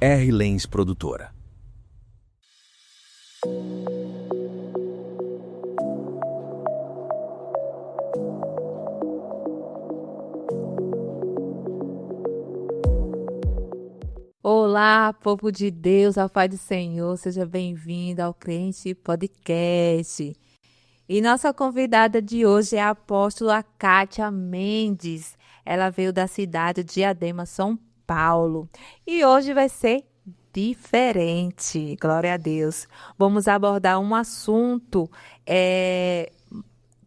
R. Lens Produtora. Olá, povo de Deus, a paz do Senhor, seja bem-vindo ao Crente Podcast. E nossa convidada de hoje é a apóstola Kátia Mendes. Ela veio da cidade de Diadema, São Paulo. E hoje vai ser diferente, glória a Deus. Vamos abordar um assunto,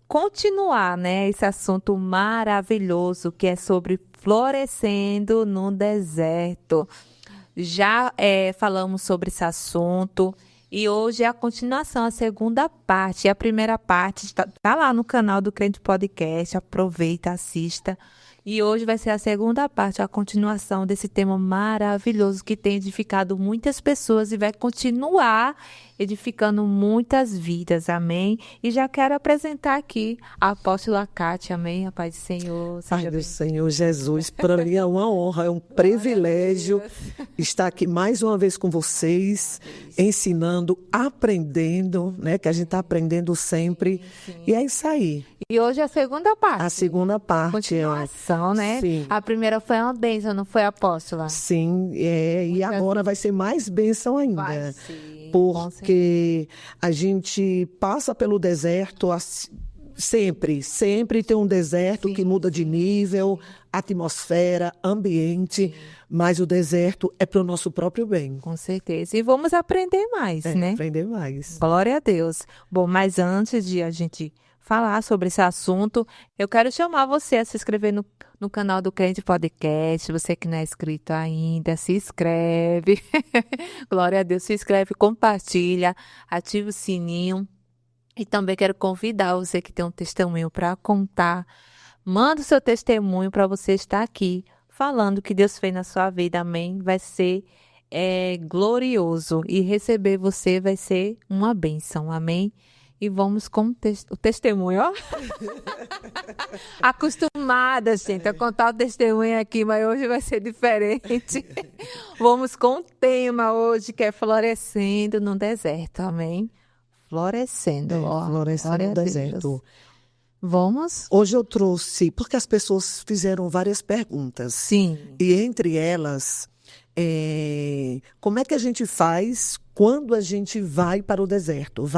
continuar, né, esse assunto maravilhoso que é sobre florescendo no deserto. Já falamos sobre esse assunto e hoje é a continuação, a segunda parte. A primeira parte está lá no canal do Crente Podcast, aproveita, assista. E hoje vai ser a segunda parte, a continuação desse tema maravilhoso que tem edificado muitas pessoas e vai continuar edificando muitas vidas, amém? E já quero apresentar aqui a apóstola Kátia, amém? A paz do Senhor. Pai do Senhor Jesus, para mim é uma honra, é um privilégio estar aqui mais uma vez com vocês, ensinando, aprendendo, né? Que a gente está aprendendo sempre. Sim. E é isso aí. E hoje é a segunda parte. A segunda parte. Continuação, né? Sim. A primeira foi uma bênção, não foi, apóstola? Sim, e agora vai ser mais bênção ainda. Vai sim. Porque a gente passa pelo deserto sempre tem um deserto que muda de nível, atmosfera, ambiente, mas o deserto é para o nosso próprio bem. Com certeza. E vamos aprender mais, né? Aprender mais. Glória a Deus. Bom, mas antes de a gente falar sobre esse assunto, eu quero chamar você a se inscrever no canal do Crente Podcast. Você que não é inscrito ainda, se inscreve. Glória a Deus, se inscreve, compartilha, ativa o sininho. E também quero convidar você que tem um testemunho para contar. Manda o seu testemunho para você estar aqui falando o que Deus fez na sua vida, amém? Vai ser glorioso e receber você vai ser uma bênção, amém? E vamos com o testemunho, ó. Acostumada, gente, a contar o testemunho aqui, mas hoje vai ser diferente. Vamos com o tema hoje, que é florescendo no deserto, amém? Florescendo, ó. Florescendo no deserto. Vamos? Hoje eu trouxe, porque as pessoas fizeram várias perguntas. Sim. E entre elas, como é que a gente faz quando a gente vai para o deserto?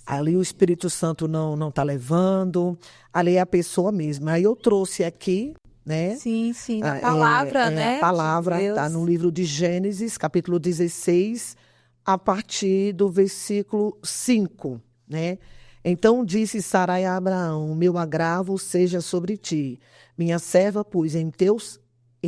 Ali o Espírito Santo não está levando, ali é a pessoa mesma. Aí eu trouxe aqui, né? Sim, a palavra, né? A palavra está no livro de Gênesis, capítulo 16, a partir do versículo 5, né? Então disse Sarai a Abraão: meu agravo seja sobre ti, minha serva pus em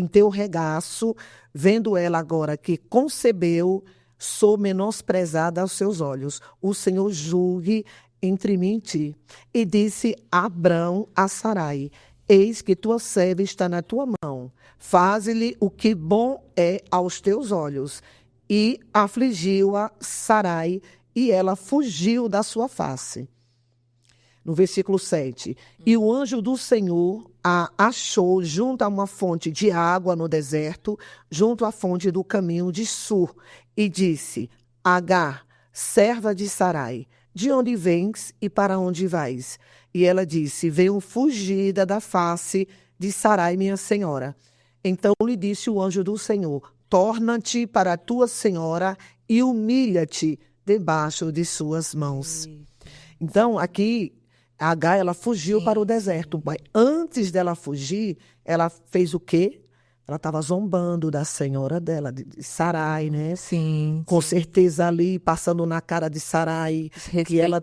teu regaço, vendo ela agora que concebeu, sou menosprezada aos seus olhos. O Senhor julgue entre mim e ti. E disse Abrão a Sarai: eis que tua serva está na tua mão. Faze-lhe o que bom é aos teus olhos. E afligiu-a Sarai, e ela fugiu da sua face. No versículo 7. E o anjo do Senhor a achou junto a uma fonte de água no deserto, junto à fonte do caminho de Sur, e disse: Agar, serva de Sarai, de onde vens e para onde vais? E ela disse: venho fugida da face de Sarai, minha senhora. Então lhe disse o anjo do Senhor: torna-te para a tua senhora e humilha-te debaixo de suas mãos. Então, aqui, Agar, ela fugiu para o deserto. Mas antes dela fugir, ela fez o quê? Ela estava zombando da senhora dela, de Sarai, né? Sim. Com certeza ali, passando na cara de Sarai, que ela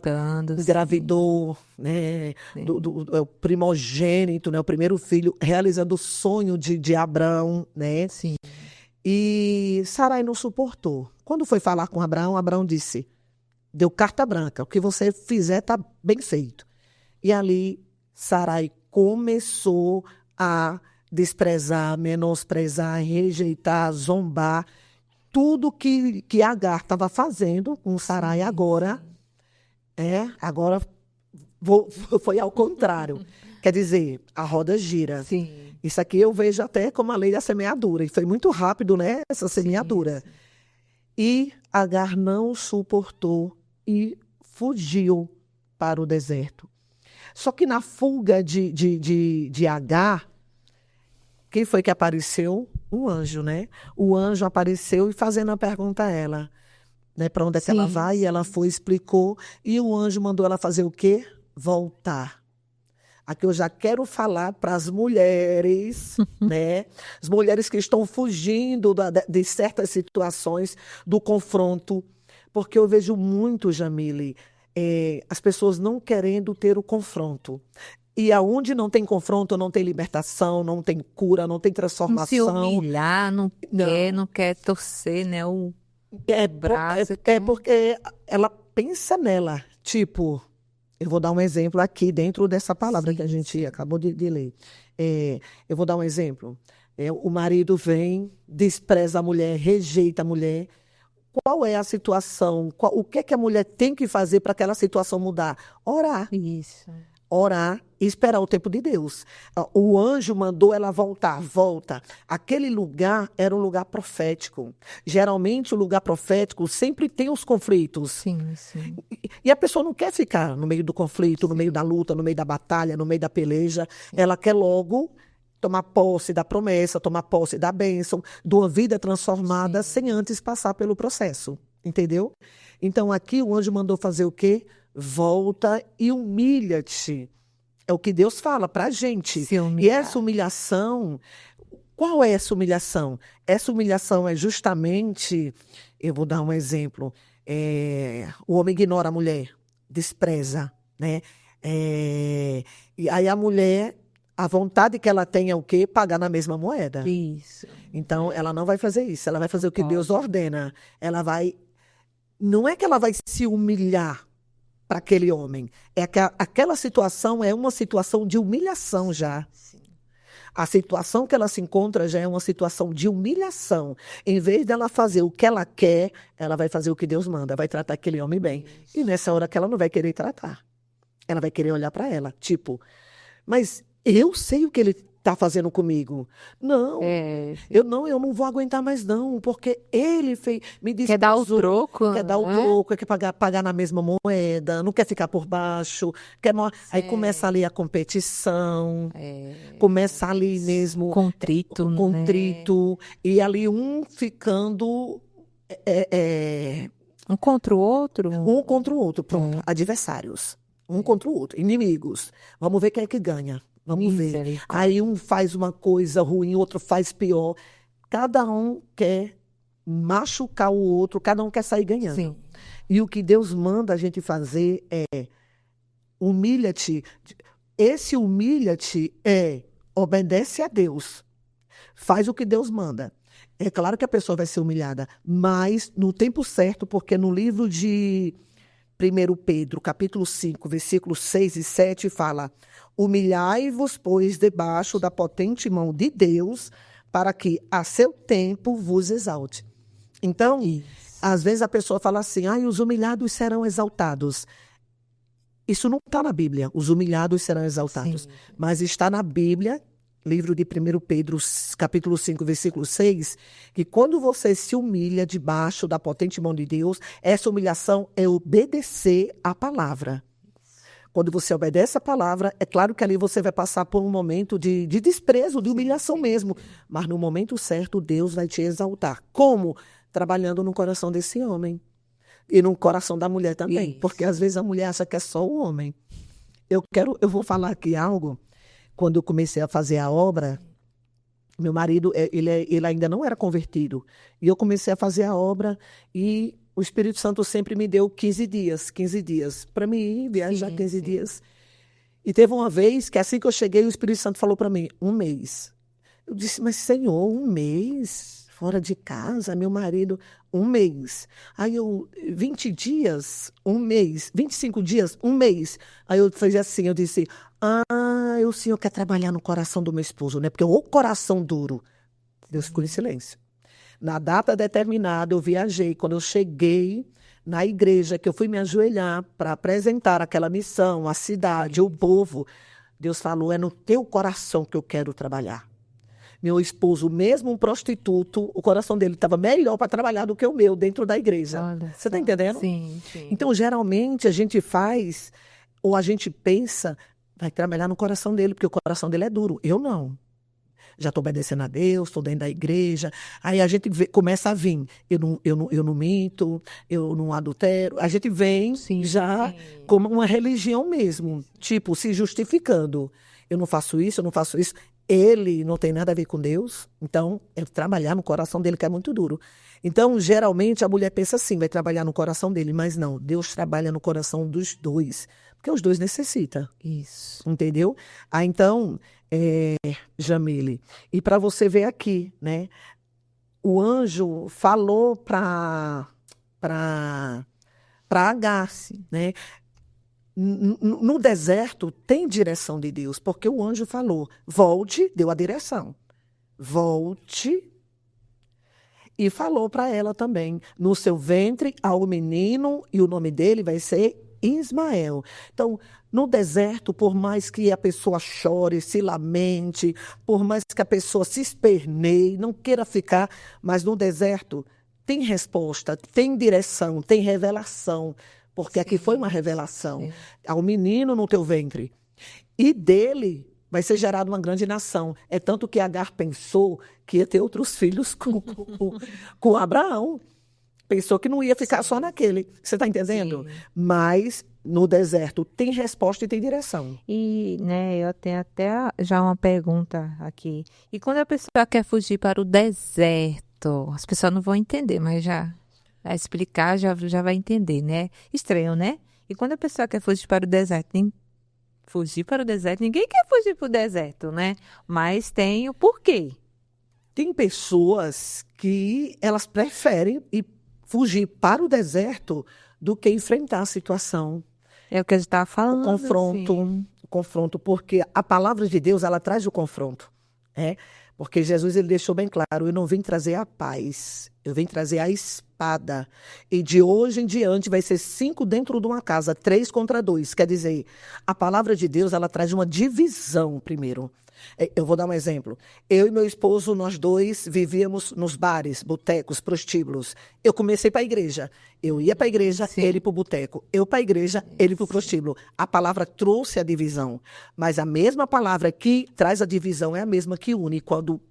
engravidou, né? Do primogênito, né? O primeiro filho, realizando o sonho de Abrão, né? Sim. E Sarai não suportou. Quando foi falar com Abraão, Abraão disse: deu carta branca, o que você fizer está bem feito. E ali Sarai começou a desprezar, menosprezar, rejeitar, zombar, tudo que Agar estava fazendo com Sarai agora, agora foi ao contrário. Quer dizer, a roda gira. Sim. Isso aqui eu vejo até como a lei da semeadura. E foi muito rápido, né? Essa semeadura. Sim. E Agar não suportou e fugiu para o deserto. Só que na fuga de Agar, quem foi que apareceu? Um anjo, né? O anjo apareceu e fazendo a pergunta a ela, né? Para onde é que ela Sim. vai? E ela foi, explicou. E o anjo mandou ela fazer o quê? Voltar. Aqui eu já quero falar para as mulheres, né? As mulheres que estão fugindo de certas situações, do confronto. Porque eu vejo muito, Jamile, as pessoas não querendo ter o confronto. E aonde não tem confronto, não tem libertação, não tem cura, não tem Não se transformação. humilhar, Não. não quer torcer, né? O É, braço. porque ela pensa nela. Tipo, eu vou dar um exemplo aqui dentro dessa palavra que a gente acabou de ler. Eu vou dar um exemplo. O marido vem, despreza a mulher, rejeita a mulher. Qual é a situação? O que é que a mulher tem que fazer para aquela situação mudar? Orar. Isso. Orar e esperar o tempo de Deus. O anjo mandou ela voltar, volta. Aquele lugar era um lugar profético. Geralmente, o lugar profético sempre tem os conflitos. Sim, sim. E a pessoa não quer ficar no meio do conflito, no meio da luta, no meio da batalha, no meio da peleja. Ela quer logo tomar posse da promessa, tomar posse da bênção, de uma vida transformada, sem antes passar pelo processo. Entendeu? Então, aqui o anjo mandou fazer o quê? Volta e humilha-te. É o que Deus fala para a gente. Se E humilhar. essa humilhação, qual é essa humilhação? Essa humilhação é justamente, eu vou dar um exemplo, o homem ignora a mulher, despreza, né? E aí a mulher, a vontade que ela tem é o quê? Pagar na mesma moeda. Isso. Então, ela não vai fazer isso, ela vai fazer o que Pode. Deus ordena. Ela vai, não é que ela vai se humilhar para aquele homem, é que aquela situação é uma situação de humilhação já. Sim. A situação que ela se encontra já é uma situação de humilhação. Em vez dela fazer o que ela quer, ela vai fazer o que Deus manda, vai tratar aquele homem bem. E nessa hora que ela não vai querer tratar. Ela vai querer olhar para ela, tipo, mas eu sei o que ele está fazendo comigo. Não, eu não vou aguentar mais não, porque ele fez, me Quer dar o desprezou. troco? Quer dar o né? troco, quer pagar na mesma moeda, não quer ficar por baixo, aí começa ali a competição, começa ali mesmo Contrito, né? contrito, e ali um ficando Um contra o outro. um contra o outro, pronto, adversários, um contra o outro, inimigos. Vamos ver quem é que ganha, vamos ver. Misericórdia. Aí um faz uma coisa ruim, outro faz pior. Cada um quer machucar o outro, cada um quer sair ganhando. Sim. E o que Deus manda a gente fazer é humilha-te. Esse humilha-te obedece a Deus. Faz o que Deus manda. É claro que a pessoa vai ser humilhada, mas no tempo certo, porque no livro de 1 Pedro, capítulo 5, versículos 6 e 7, fala: humilhai-vos, pois, debaixo da potente mão de Deus, para que a seu tempo vos exalte. Então, às vezes a pessoa fala assim, os humilhados serão exaltados. Isso não está na Bíblia, os humilhados serão exaltados. Sim. Mas está na Bíblia, livro de 1 Pedro, capítulo 5, versículo 6, que quando você se humilha debaixo da potente mão de Deus, essa humilhação é obedecer à palavra. Quando você obedece a palavra, é claro que ali você vai passar por um momento de desprezo, de humilhação mesmo. Mas no momento certo, Deus vai te exaltar. Como? Trabalhando no coração desse homem. E no coração da mulher também. Isso. Porque às vezes a mulher acha que é só o homem. Eu vou falar aqui algo. Quando eu comecei a fazer a obra, meu marido, ele ainda não era convertido. E eu comecei a fazer a obra e o Espírito Santo sempre me deu 15 dias para mim ir viajar 15 dias. E teve uma vez que assim que eu cheguei, o Espírito Santo falou para mim, 1 mês. Eu disse, mas Senhor, 1 mês fora de casa, meu marido, 1 mês. Aí 20 dias, 1 mês, 25 dias, 1 mês. Aí eu fiz assim, eu disse, o Senhor quer trabalhar no coração do meu esposo, né? Porque o coração duro. Deus ficou em silêncio. Na data determinada, eu viajei. Quando eu cheguei na igreja, que eu fui me ajoelhar para apresentar aquela missão, a cidade, o povo, Deus falou, é no teu coração que eu quero trabalhar. Meu esposo, mesmo um prostituto, o coração dele estava melhor para trabalhar do que o meu dentro da igreja. Olha Você está só. entendendo? Sim, sim. Então, geralmente, a gente faz, ou a gente pensa, vai trabalhar no coração dele, porque o coração dele é duro. Eu não. Já estou obedecendo a Deus, estou dentro da igreja. Aí a gente começa a vir. Eu não minto, eu não adultero. A gente vem Sim, já sim. como uma religião mesmo, tipo, se justificando. Eu não faço isso, eu não faço isso. Ele não tem nada a ver com Deus, então é trabalhar no coração dele que é muito duro. Então, geralmente, a mulher pensa assim, vai trabalhar no coração dele, mas não, Deus trabalha no coração dos dois, porque os dois necessitam, Isso. entendeu? Então, Jamile, e para você ver aqui, né? O anjo falou para Agar, né? No deserto tem direção de Deus, porque o anjo falou, volte, deu a direção. Volte e falou para ela também, no seu ventre há um menino e o nome dele vai ser Ismael. Então, no deserto, por mais que a pessoa chore, se lamente, por mais que a pessoa se esperneie, não queira ficar, mas no deserto tem resposta, tem direção, tem revelação, porque aqui foi uma revelação. Sim. Há um menino no teu ventre e dele vai ser gerada uma grande nação. É tanto que Agar pensou que ia ter outros filhos com Abraão. Pensou que não ia ficar só naquele. Você está entendendo? Sim. Mas no deserto tem resposta e tem direção. E, né, eu tenho até já uma pergunta aqui. E quando a pessoa quer fugir para o deserto, as pessoas não vão entender, mas já a explicar já vai entender, né? Estranho, né? E quando a pessoa quer fugir para o deserto, fugir para o deserto, ninguém quer fugir para o deserto, né? Mas tem o porquê. Tem pessoas que elas preferem fugir para o deserto do que enfrentar a situação. É o que a gente estava falando. O confronto, porque a palavra de Deus, ela traz o confronto, né? Porque Jesus, ele deixou bem claro, eu não vim trazer a paz, eu vim trazer a espada. E de hoje em diante vai ser 5 dentro de uma casa, 3 contra 2. Quer dizer, a palavra de Deus, ela traz uma divisão primeiro. Eu vou dar um exemplo. Eu e meu esposo, nós dois vivíamos nos bares, botecos, prostíbulos. Eu comecei para a igreja. Eu ia para a igreja, Sim. ele para o boteco. Eu para a igreja, ele para o prostíbulo. A palavra trouxe a divisão. Mas a mesma palavra que traz a divisão é a mesma que une. Quando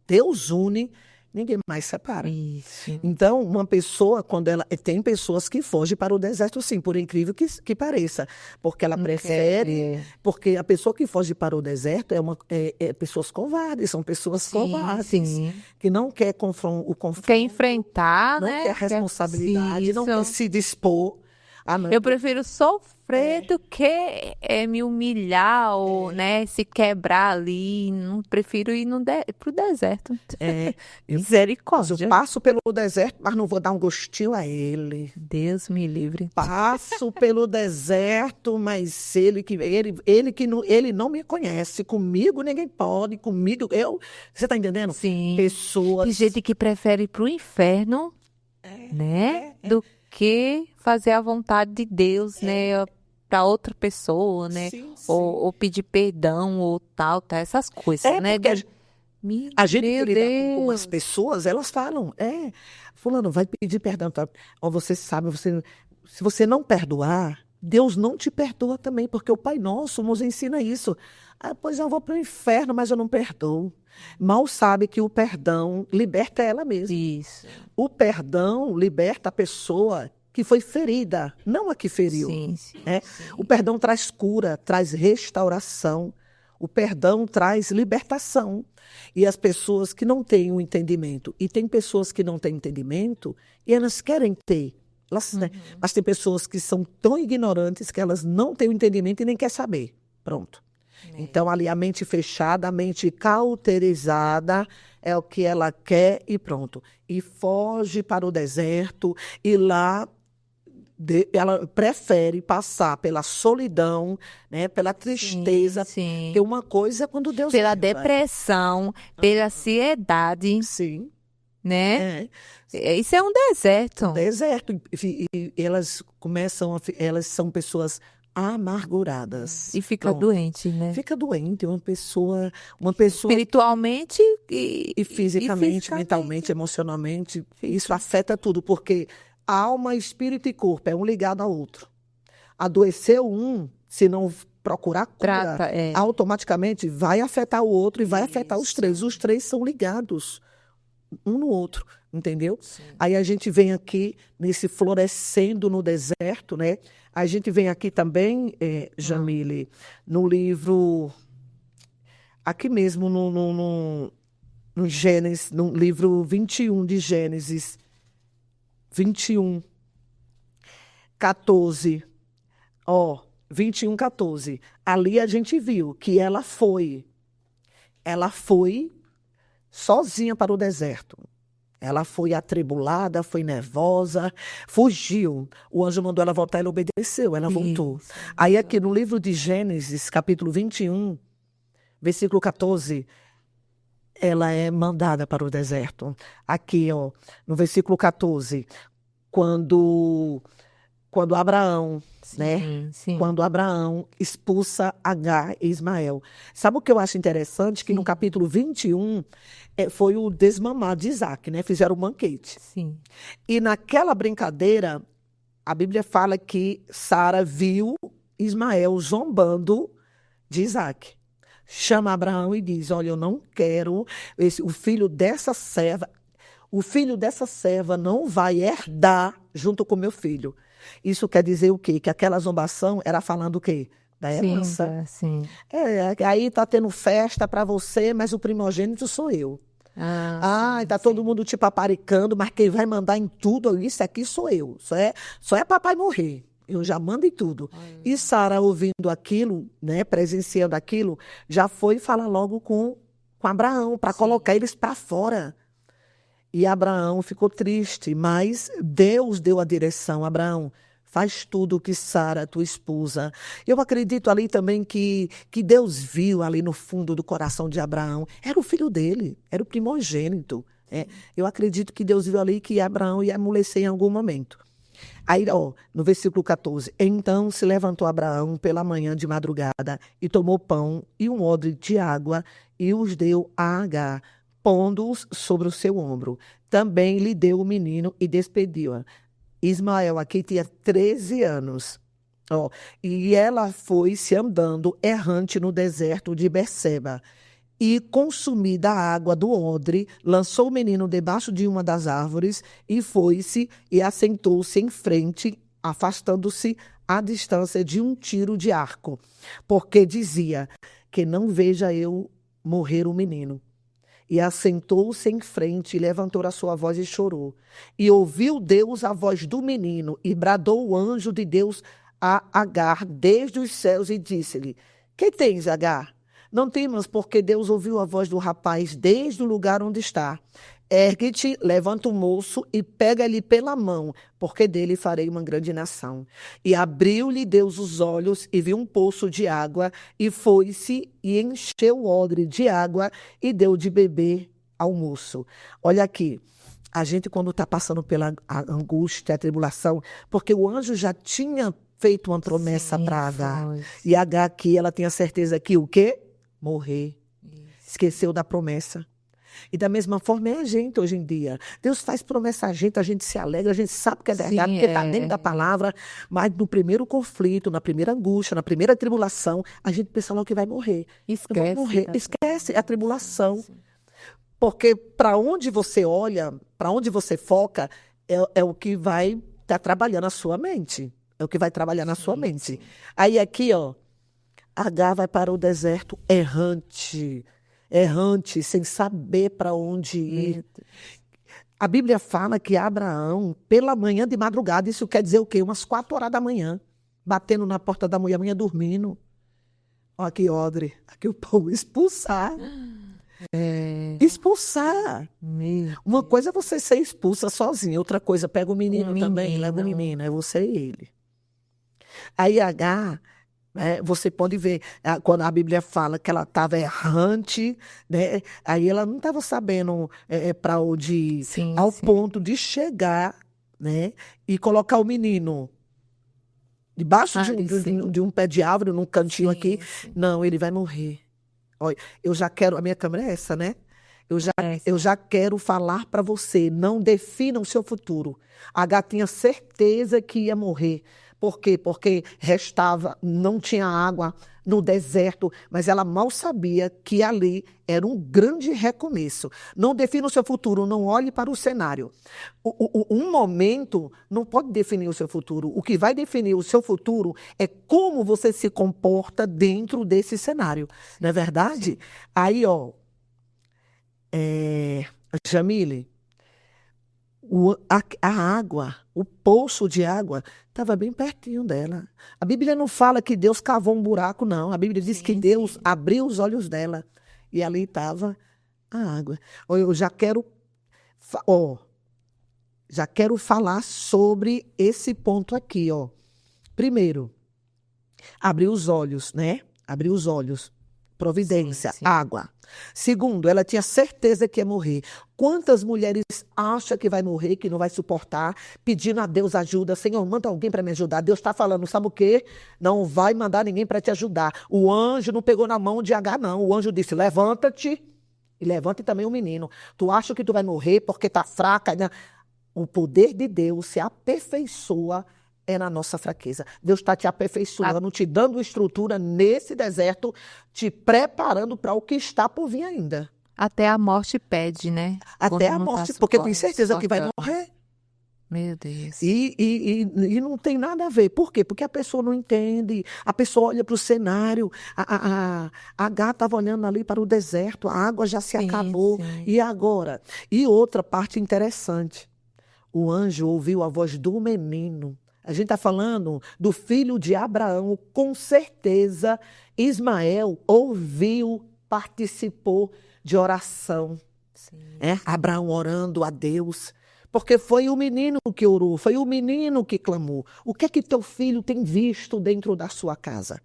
Deus une, ninguém mais separa. Isso. Então, uma pessoa, quando ela. Tem pessoas que fogem para o deserto, sim, por incrível que pareça. Porque ela prefere. Porque a pessoa que foge para o deserto é pessoas covardes, são pessoas covardes. Sim. Que não quer o confronto. Quer enfrentar, Não né? quer responsabilidade, não quer se dispor. Não. Eu prefiro sofrer do que me humilhar ou, né, se quebrar ali. Não prefiro ir pro deserto. Eu Misericórdia. passo pelo deserto, mas não vou dar um gostinho a ele. Deus me livre. Passo pelo deserto, mas ele não me conhece. Comigo ninguém pode, comigo você está entendendo? Sim. Pessoas. Tem gente que prefere ir pro inferno, né, do que fazer a vontade de Deus, né, para outra pessoa, né, Sim, sim. ou pedir perdão ou tal, essas coisas, né? Porque a gente que Meu lida Deus. com as pessoas, elas falam, fulano, vai pedir perdão. Tá? Ou você sabe, se você não perdoar, Deus não te perdoa também, porque o Pai Nosso nos ensina isso. Pois eu vou para o inferno, mas eu não perdoo. Mal sabe que o perdão liberta ela mesma. Isso. O perdão liberta a pessoa que foi ferida, não a que feriu. Sim. O perdão traz cura, traz restauração. O perdão traz libertação. E as pessoas que não têm o entendimento, e tem pessoas que não têm entendimento, e elas querem ter. Mas tem pessoas que são tão ignorantes que elas não têm o entendimento e nem querem saber. Pronto. Então, ali a mente fechada, a mente cauterizada, é o que ela quer e pronto. E foge para o deserto e lá ela prefere passar pela solidão, né, pela tristeza. Sim. Porque uma coisa é quando Deus... Pela depressão, pela ansiedade, Sim. né? Isso é um deserto. Deserto. E elas são pessoas amarguradas. E fica Pronto. doente, né? Fica doente, uma pessoa Espiritualmente e fisicamente, mentalmente, emocionalmente, isso afeta tudo, porque alma, espírito e corpo é um ligado ao outro. Adoeceu um, se não procurar cura, automaticamente vai afetar o outro e vai afetar os três. Os três são ligados um no outro, entendeu? Sim. Aí a gente vem aqui nesse florescendo no deserto, né? A gente vem aqui também, Jamile, no livro, aqui mesmo no Gênesis, no livro 21 de Gênesis, 21, 14, 21, 14. Ali a gente viu que ela foi sozinha para o deserto. Ela foi atribulada, foi nervosa, fugiu. O anjo mandou ela voltar, ela obedeceu, ela voltou. Aí aqui no livro de Gênesis, capítulo 21, versículo 14, ela é mandada para o deserto. Aqui, no versículo 14, quando Abraão, né? Sim. Quando Abraão expulsa Agar e Ismael. Sabe o que eu acho interessante? Que no capítulo 21 foi o desmamar de Isaac, né? Fizeram um banquete. Sim. E naquela brincadeira, a Bíblia fala que Sara viu Ismael zombando de Isaac. Chama Abraão e diz: olha, eu não quero o filho dessa serva não vai herdar junto com meu filho. Isso quer dizer o quê? Que aquela zombação era falando o quê? Da herança. Sim. Aí está tendo festa para você, mas o primogênito sou eu. Está todo mundo te paparicando, mas quem vai mandar em tudo, isso aqui sou eu. Só é papai morrer. Eu já mando em tudo. E Sara, ouvindo aquilo, né, presenciando aquilo, já foi falar logo com Abraão, para colocar eles para fora. E Abraão ficou triste, mas Deus deu a direção. Abraão, faz tudo o que Sara, tua esposa. Eu acredito ali também que Deus viu ali no fundo do coração de Abraão. Era o filho dele, era o primogênito. Eu acredito que Deus viu ali que Abraão ia amolecer em algum momento. Aí, no versículo 14, então se levantou Abraão pela manhã de madrugada e tomou pão e um odre de água e os deu a Agar, pondo-os sobre o seu ombro. Também lhe deu o menino e despediu-a. Ismael aqui tinha 13 anos. E ela foi-se andando errante no deserto de Berseba. E, consumida a água do odre, lançou o menino debaixo de uma das árvores e foi-se e assentou-se em frente, afastando-se à distância de um tiro de arco, porque dizia que não veja eu morrer o menino. E assentou-se em frente, e levantou a sua voz e chorou. E ouviu Deus a voz do menino, e bradou o anjo de Deus a Agar desde os céus, e disse-lhe: que tens, Agar? Não temas, porque Deus ouviu a voz do rapaz desde o lugar onde está. Ergue-te, levanta o moço e pega-lhe pela mão, porque dele farei uma grande nação. E abriu-lhe Deus os olhos e viu um poço de água, e foi-se e encheu o odre de água e deu de beber ao moço. Olha aqui, a gente quando está passando pela angústia, a tribulação, porque o anjo já tinha feito uma promessa para Agar. E Agar aqui, ela tinha certeza que o quê? Morrer. Esqueceu da promessa. E da mesma forma é a gente hoje em dia. Deus faz promessa a gente se alegra, a gente sabe que é verdade, porque está dentro da palavra, mas no primeiro conflito, na primeira angústia, na primeira tribulação, a gente pensa logo que vai morrer. Esquece a tribulação. Porque para onde você olha, para onde você foca, é o que vai estar trabalhando a sua mente. É o que vai trabalhar na sua mente. Aí aqui, Agar vai para o deserto errante, sem saber para onde ir. A Bíblia fala que Abraão, pela manhã de madrugada, isso quer dizer o quê? Umas 4 horas da manhã, batendo na porta da mulher, a mulher dormindo. Olha aqui, odre, aqui o pão, expulsar. Expulsar. Uma coisa é você ser expulsa sozinha, outra coisa, pega o menino também, leva o menino, é você e ele. Aí Agar, você pode ver, quando a Bíblia fala que ela estava errante, né? Aí ela não estava sabendo para onde ir, ao ponto de chegar, né? E colocar o menino debaixo Sim. de um pé de árvore, num cantinho Sim, aqui. sim. Não, ele vai morrer. Olha, eu já quero, a minha câmera é essa, né? Eu já quero falar para você, não defina o seu futuro. H tinha certeza que ia morrer. Por quê? Porque restava, não tinha água no deserto, mas ela mal sabia que ali era um grande recomeço. Não defina o seu futuro, não olhe para o cenário. Um momento não pode definir o seu futuro. O que vai definir o seu futuro é como você se comporta dentro desse cenário. Não é verdade? Aí, ó, Jamile, a água, o poço de água, estava bem pertinho dela. A Bíblia não fala que Deus cavou um buraco, não. A Bíblia diz que Sim, Deus sim. abriu os olhos dela. E ali estava a água. Ó, eu já quero, ó, já quero falar sobre esse ponto aqui, ó. Primeiro, abrir os olhos, né? Abrir os olhos. Providência, Sim. água. Segundo, ela tinha certeza que ia morrer. Quantas mulheres acham que vai morrer, que não vai suportar, pedindo a Deus ajuda? Senhor, manda alguém para me ajudar. Deus está falando, sabe o quê? Não vai mandar ninguém para te ajudar. O anjo não pegou na mão de H, não. O anjo disse, levanta-te e levante também o menino. Tu acha que tu vai morrer porque tá fraca, né? O poder de Deus se aperfeiçoa na nossa fraqueza. Deus está te aperfeiçoando, te dando estrutura nesse deserto, te preparando para o que está por vir ainda. Até a morte pede, né? Até Quando a não tá morte, porque tem certeza que vai suportando. morrer. Meu Deus. E não tem nada a ver. Por quê? Porque a pessoa não entende, a pessoa olha para o cenário, a gata estava olhando ali para o deserto, a água já se acabou. Sim. E agora? E outra parte interessante, o anjo ouviu a voz do menino. A gente está falando do filho de Abraão. Com certeza, Ismael ouviu, participou de oração. Sim. Abraão orando a Deus. Porque foi o menino que orou, foi o menino que clamou. O que é que teu filho tem visto dentro da sua casa?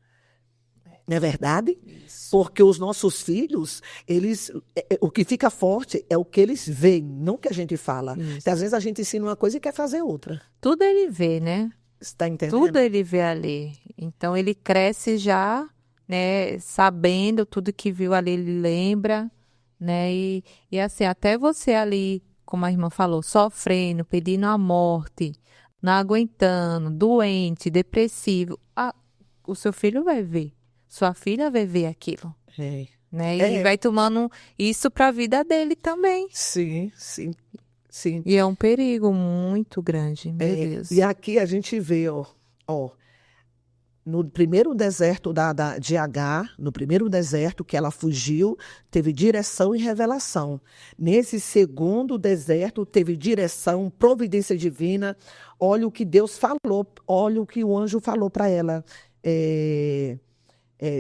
Não é verdade? Isso. Porque os nossos filhos, o que fica forte é o que eles veem, não o que a gente fala. Isso. Às vezes a gente ensina uma coisa e quer fazer outra. Tudo ele vê, né? Você está entendendo? Tudo ele vê ali. Então ele cresce já, né, sabendo tudo que viu ali, ele lembra, né? E assim, até você ali, como a irmã falou, sofrendo, pedindo a morte, não aguentando, doente, depressivo, o seu filho vai ver. Sua filha vai ver aquilo, É. né? E vai tomando isso para a vida dele também. Sim, sim, sim. E é um perigo muito grande, meu Deus. E aqui a gente vê, ó, no primeiro deserto de H, no primeiro deserto que ela fugiu, teve direção e revelação. Nesse segundo deserto, teve direção, providência divina. Olha o que Deus falou, olha o que o anjo falou para ela.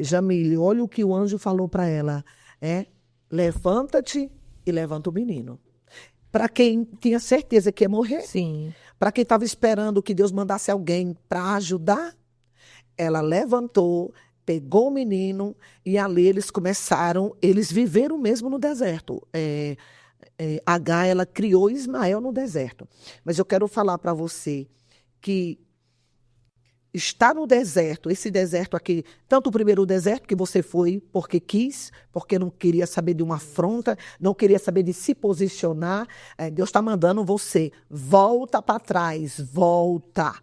Jamile, olha o que o anjo falou para ela. Levanta-te e levanta o menino. Para quem tinha certeza que ia morrer, Sim. para quem estava esperando que Deus mandasse alguém para ajudar, ela levantou, pegou o menino e ali eles viveram mesmo no deserto. H, ela criou Ismael no deserto. Mas eu quero falar para você que está no deserto, esse deserto aqui, tanto o primeiro deserto que você foi porque quis, porque não queria saber de uma afronta, não queria saber de se posicionar, Deus está mandando você, volta para trás, volta,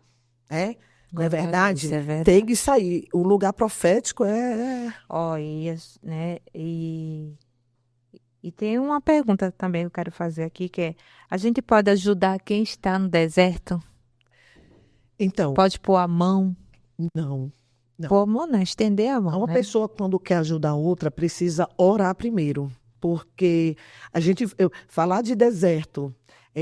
não é verdade? Isso é verdade. Tem que sair, o lugar profético né, e tem uma pergunta também que eu quero fazer aqui, que é, a gente pode ajudar quem está no deserto? Então, Pode pôr a mão? não. Pôr a mão, não, estender a mão, Uma né? pessoa, quando quer ajudar outra, precisa orar primeiro. Porque falar de deserto,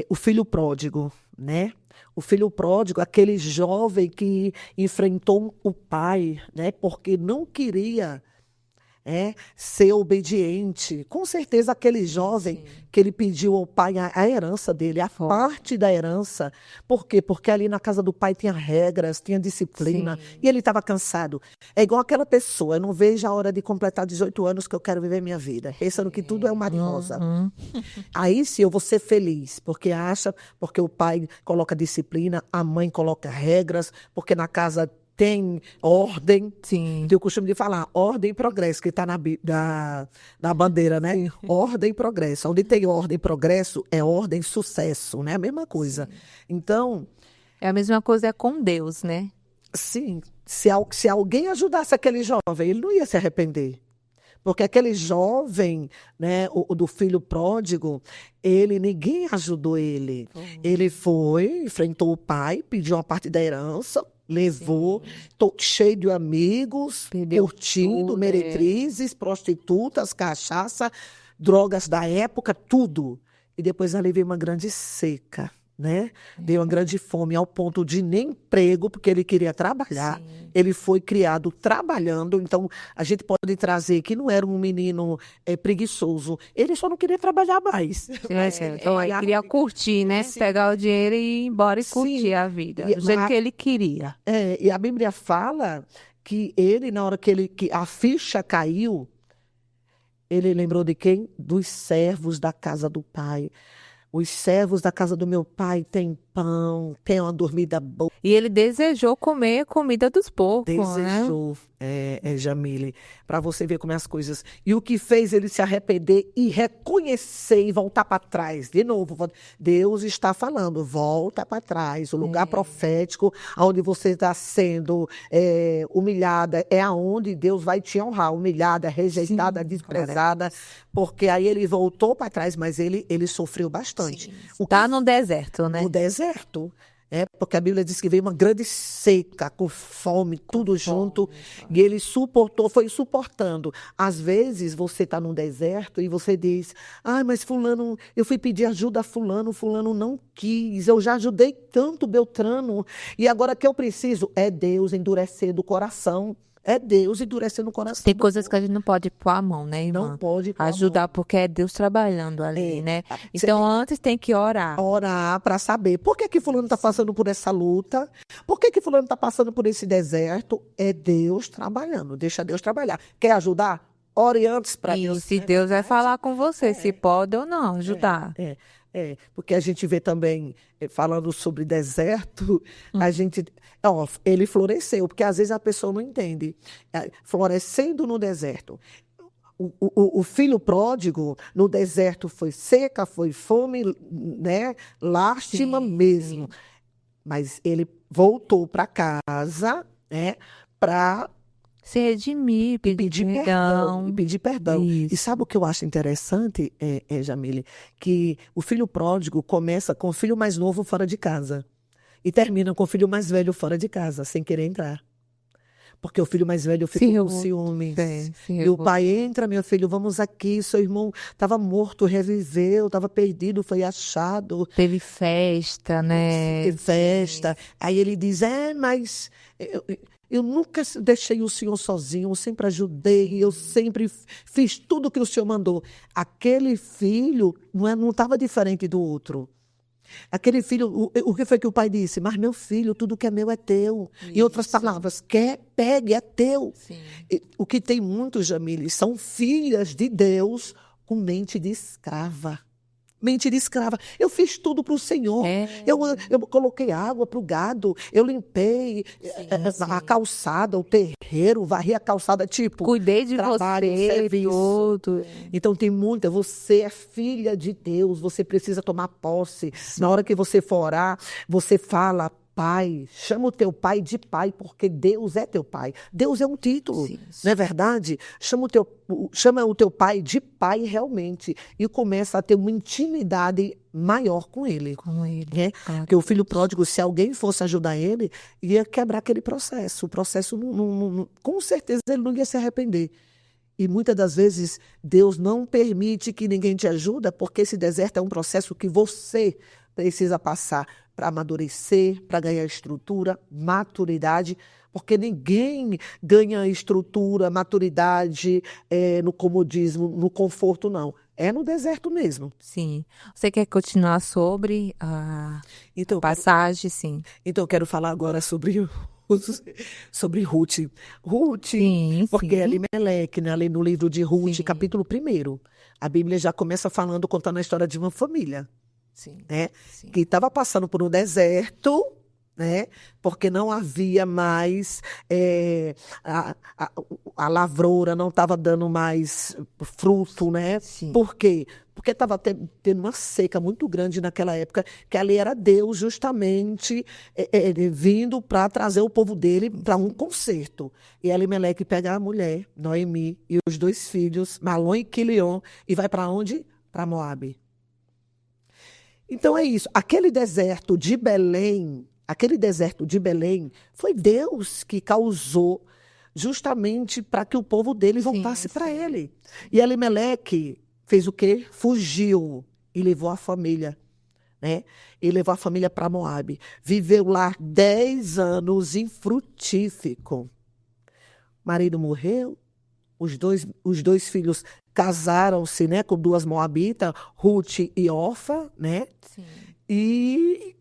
o filho pródigo, né? O filho pródigo, aquele jovem que enfrentou o pai, né? Porque não queria ser obediente. Com certeza, aquele jovem que ele pediu ao pai a herança dele, a parte da herança. Por quê? Porque ali na casa do pai tinha regras, tinha disciplina, e ele estava cansado. É igual aquela pessoa, eu não vejo a hora de completar 18 anos que eu quero viver minha vida, pensando que tudo é uma rosa. Aí sim eu vou ser feliz, porque o pai coloca disciplina, a mãe coloca regras, porque na casa tem ordem. Sim. Tenho o costume de falar ordem e progresso, que está na bandeira, né? Sim. Ordem e progresso. Onde tem ordem e progresso, é ordem e sucesso, né? A mesma coisa. Então, É a mesma coisa com Deus, né? sim, se alguém ajudasse aquele jovem, ele não ia se arrepender. Porque aquele jovem, né, o do filho pródigo, ninguém ajudou ele. Ele foi, enfrentou o pai, pediu uma parte da herança, levou, cheio de amigos, Perdeu curtindo, tudo, meretrizes, prostitutas, cachaça, drogas da época, tudo. E depois ali veio uma grande seca, né? Veio uma grande fome ao ponto de nem emprego, porque ele queria trabalhar. Sim. Ele foi criado trabalhando, então a gente pode trazer que não era um menino preguiçoso, ele só não queria trabalhar mais. Então, ele queria curtir, né? Sim. Pegar o dinheiro e ir embora e Sim. curtir a vida, E- do jeito mas- que ele queria. E a Bíblia fala que ele, na hora que a ficha caiu, ele lembrou de quem? Dos servos da casa do pai. Os servos da casa do meu pai têm pão, têm uma dormida boa. E ele desejou comer a comida dos porcos, né? Desejou, Jamile, para você ver como é as coisas. E o que fez ele se arrepender e reconhecer e voltar para trás. De novo, Deus está falando, volta para trás. O lugar profético, onde você está sendo humilhada, é aonde Deus vai te honrar. Humilhada, rejeitada, Sim, desprezada. Porque aí ele voltou para trás, mas ele sofreu bastante. Tá no deserto, né? No deserto. Porque a Bíblia diz que veio uma grande seca, com fome, tudo junto, e ele foi suportando. Às vezes você está no deserto e você diz, mas fulano, eu fui pedir ajuda a fulano não quis, eu já ajudei tanto Beltrano, e agora que eu preciso, é Deus endurecer do coração. É Deus endurecendo o coração. Tem coisas que a gente não pode pôr a mão, né, irmã? Não pode pôr a ajudar, porque é Deus trabalhando ali, né? Então, antes tem que orar. Orar para saber por que fulano está passando por essa luta, por que fulano está passando por esse deserto. É Deus trabalhando, deixa Deus trabalhar. Quer ajudar? Ore antes para E Deus. se Deus vai falar com você, se pode ou não ajudar. Porque a gente vê também, falando sobre deserto, a gente, ele floresceu, porque às vezes a pessoa não entende. Florescendo no deserto. O filho pródigo, no deserto, foi seca, foi fome, né? Lástima mesmo. Mas ele voltou para casa, né? Para Se redimir, pedir perdão. Pedir perdão. Isso. E sabe o que eu acho interessante, Jamile? Que o filho pródigo começa com o filho mais novo fora de casa e termina com o filho mais velho fora de casa, sem querer entrar. Porque o filho mais velho ficou com ciúmes. E o pai entra, meu filho, vamos aqui, seu irmão estava morto, reviveu, estava perdido, foi achado. Teve festa, né? Teve festa. Aí ele diz, mas... Eu nunca deixei o senhor sozinho, eu sempre ajudei, eu sempre fiz tudo o que o senhor mandou. Aquele filho não estava diferente do outro. Aquele filho, o que foi que o pai disse? Mas meu filho, tudo que é meu é teu. Em outras palavras, pegue, é teu. O que tem muitos, Jamile, são filhas de Deus com mente de escrava. Mente de escrava. Eu fiz tudo para o Senhor. Eu coloquei água para o gado. Eu limpei a calçada, o terreiro, varri a calçada, tipo... Cuidei de trabalho, você, serviço. tudo. Então tem muita. Você é filha de Deus. Você precisa tomar posse. Na hora que você for orar, você fala... Pai, chama o teu pai de pai, porque Deus é teu pai. Deus é um título, não é verdade? Chama o teu pai de pai realmente e começa a ter uma intimidade maior com ele. Né? Porque o filho pródigo, se alguém fosse ajudar ele, ia quebrar aquele processo. O processo, com certeza, ele não ia se arrepender. E muitas das vezes, Deus não permite que ninguém te ajude, porque esse deserto é um processo que você precisa passar para amadurecer, para ganhar estrutura, maturidade, porque ninguém ganha estrutura, maturidade no comodismo, no conforto, não. É no deserto mesmo. Sim. Você quer continuar sobre a passagem? Sim. Então, eu quero falar agora sobre Ruth. Sim, porque Elimelec, né, ali no livro de Ruth, capítulo 1, a Bíblia já começa contando a história de uma família. Sim. Né? Que estava passando por um deserto né? Porque não havia mais, a lavoura não estava dando mais fruto, né? Sim. Por quê? Porque estava tendo uma seca muito grande naquela época, que ali era Deus justamente vindo para trazer o povo dele para um concerto. E Elimeleque pega a mulher, Noemi, e os 2 filhos, Malom e Quilion, e vai para onde? Para Moabe. Então é isso. Aquele deserto de Belém, foi Deus que causou justamente para que o povo dele voltasse para ele. E Elimeleque fez o quê? Fugiu e levou a família, né? E levou a família para Moabe. Viveu lá 10 anos infrutífico. O marido morreu, os dois filhos casaram-se, né, com 2 moabitas, Ruth e Orfa, né? Sim. E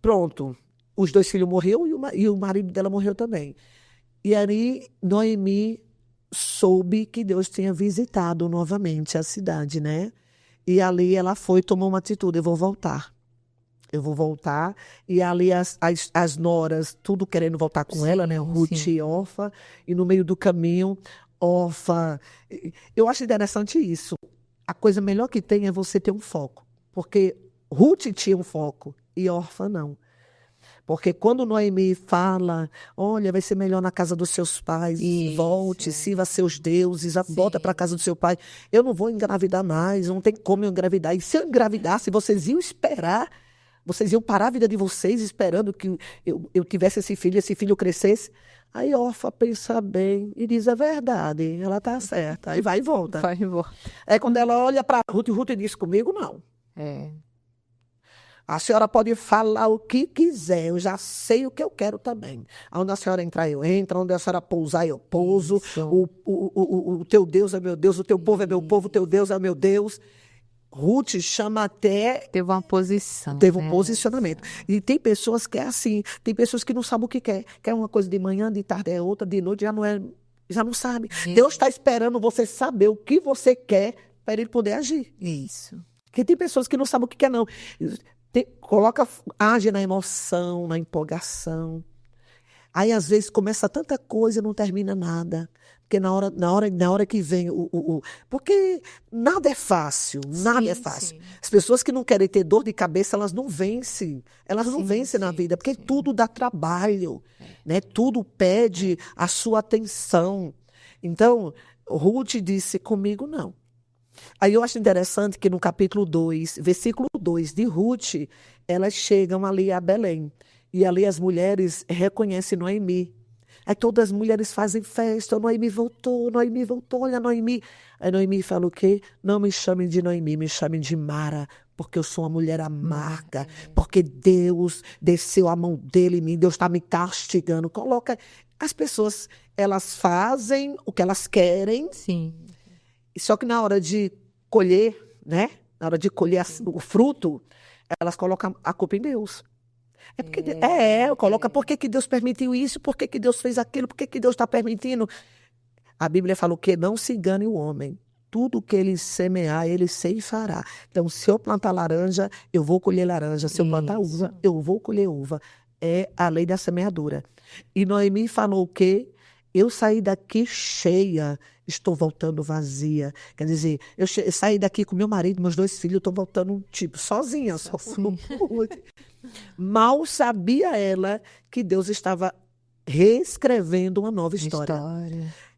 pronto. Os 2 filhos morreram e o marido dela morreu também. E aí Noemi soube que Deus tinha visitado novamente a cidade, né? E ali ela foi e tomou uma atitude: eu vou voltar. E ali as noras, tudo querendo voltar com ela, né? Ruth e Orfa. E no meio do caminho, Orfa. Eu acho interessante isso. A coisa melhor que tem é você ter um foco. Porque Ruth tinha um foco e Orfa não. Porque quando Noemi fala, olha, vai ser melhor na casa dos seus pais, volte, sirva a seus deuses, volta para a casa do seu pai. Eu não vou engravidar mais, não tem como eu engravidar. E se eu engravidasse, vocês iam esperar, vocês iam parar a vida de vocês esperando que eu tivesse esse filho crescesse. Aí Orfa pensa bem e diz: é verdade, ela está certa. Aí vai e volta. Vai e volta. É quando ela olha para Ruth diz: comigo não. A senhora pode falar o que quiser, eu já sei o que eu quero também. Onde a senhora entrar, eu entro. Onde a senhora pousar, eu pouso. O teu Deus é meu Deus, o teu povo é meu povo, o teu Deus é meu Deus. Ruth chama até... Teve uma posição. Teve um posicionamento. E tem pessoas que é assim, tem pessoas que não sabem o que quer. Quer uma coisa de manhã, de tarde é outra, de noite já não sabe. Deus está esperando você saber o que você quer para ele poder agir. Isso. Porque tem pessoas que não sabem o que quer, não. Age na emoção, na empolgação. Aí, às vezes, começa tanta coisa e não termina nada. Porque na hora que vem porque nada é fácil, nada é fácil. As pessoas que não querem ter dor de cabeça, elas não vencem. Elas não vencem na vida, porque tudo dá trabalho, né? Tudo pede a sua atenção. Então, Ruth disse: comigo não. Aí eu acho interessante que no capítulo 2, versículo 2 de Ruth, elas chegam ali a Belém. E ali as mulheres reconhecem Noemi. Aí todas as mulheres fazem festa: Noemi voltou, olha Noemi. Aí Noemi fala o quê? Não me chamem de Noemi, me chamem de Mara, porque eu sou uma mulher amarga, porque Deus desceu a mão dele em mim, Deus está me castigando. As pessoas, elas fazem o que elas querem. Sim. Só que na hora de colher, né? Na hora de colher o fruto, elas colocam a culpa em Deus. Coloca por que Deus permitiu isso, por que Deus fez aquilo, por que Deus está permitindo. A Bíblia fala o quê? Não se engane o homem. Tudo que ele semear, ele ceifará. Então, se eu plantar laranja, eu vou colher laranja. Se eu plantar uva, eu vou colher uva. É a lei da semeadura. E Noemi falou o quê? Eu saí daqui cheia, estou voltando vazia. Quer dizer, eu saí daqui com meu marido, meus 2 filhos, estou voltando sozinha. Mal sabia ela que Deus estava reescrevendo uma nova história.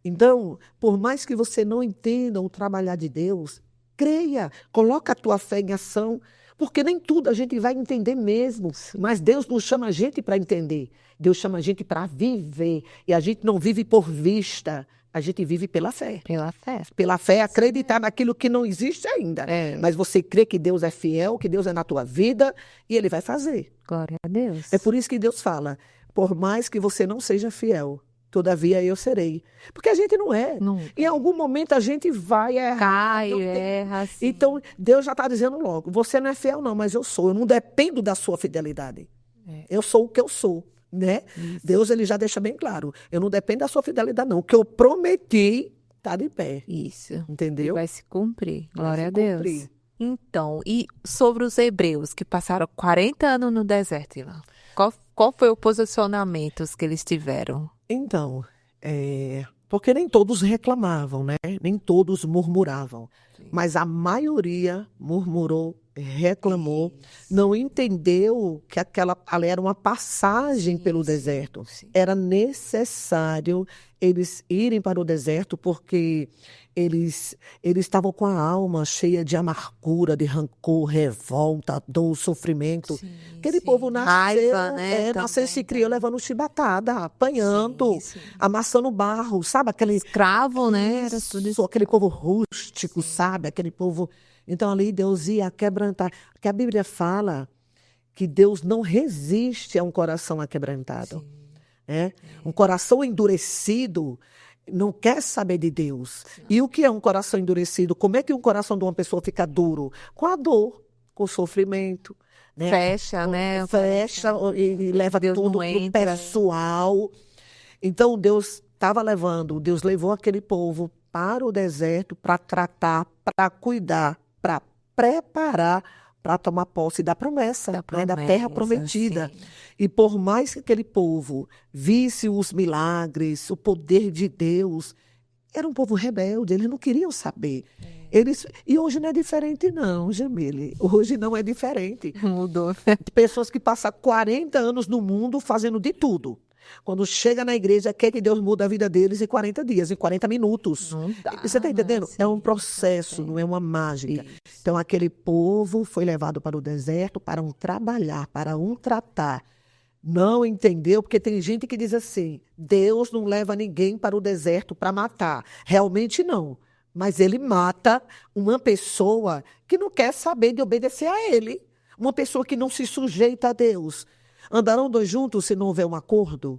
Então, por mais que você não entenda o trabalhar de Deus, creia, coloca a tua fé em ação, porque nem tudo a gente vai entender mesmo, mas Deus não chama a gente para entender, Deus chama a gente para viver, e a gente não vive por vista, a gente vive pela fé. Pela fé. Pela fé, acreditar naquilo que não existe ainda. Mas você crê que Deus é fiel, que Deus é na tua vida, e Ele vai fazer. Glória a Deus. É por isso que Deus fala: por mais que você não seja fiel, todavia eu serei. Porque a gente não é. Nunca. Em algum momento a gente vai errar. Cai, erra. Sim. Então, Deus já está dizendo logo: você não é fiel não, mas eu sou. Eu não dependo da sua fidelidade. Eu sou o que eu sou. Né? Deus, ele já deixa bem claro: eu não dependo da sua fidelidade não, o que eu prometi está de pé. Isso. Entendeu? E vai se cumprir. Glória a Deus. Então, e sobre os hebreus que passaram 40 anos no deserto, Ilan? Qual foi o posicionamento que eles tiveram? Então, porque nem todos reclamavam, né? Nem todos murmuravam. Sim. Mas a maioria murmurou, reclamou, não entendeu que aquela ali era uma passagem pelo deserto. Sim. Era necessário eles irem para o deserto porque eles estavam com a alma cheia de amargura, de rancor, revolta, dor, sofrimento. Sim, Aquele sim. povo nasceu, Raiva, né? nasceu e se Também, criou levando chibatada, apanhando, Sim, sim. amassando barro, sabe? Escravo, né? Era tudo Isso, aquele povo rústico, Sim. sabe? Aquele povo. Então ali Deus ia quebrantar. Porque a Bíblia fala que Deus não resiste a um coração aquebrantado. Sim. Né? Um coração endurecido não quer saber de Deus. E o que é um coração endurecido? Como é que um coração de uma pessoa fica duro? Com a dor, com o sofrimento. Né? Fecha, né? Fecha e leva Deus tudo não pro entra. pessoal. Então Deus levou aquele povo para o deserto para tratar, para cuidar, para preparar para tomar posse da promessa, né, da terra prometida. Sim. E por mais que aquele povo visse os milagres, o poder de Deus, era um povo rebelde, eles não queriam saber. E hoje não é diferente, não, Jamile. Hoje não é diferente. Mudou. Pessoas que passam 40 anos no mundo fazendo de tudo. Quando chega na igreja, quer que Deus mude a vida deles em 40 dias, em 40 minutos. Não dá. Você está entendendo? Sim, é um processo, não é uma mágica. Isso. Então, aquele povo foi levado para o deserto para um trabalhar, para um tratar. Não entendeu, porque tem gente que diz assim, Deus não leva ninguém para o deserto para matar. Realmente não. Mas ele mata uma pessoa que não quer saber de obedecer a ele. Uma pessoa que não se sujeita a Deus. Andarão dois juntos se não houver um acordo?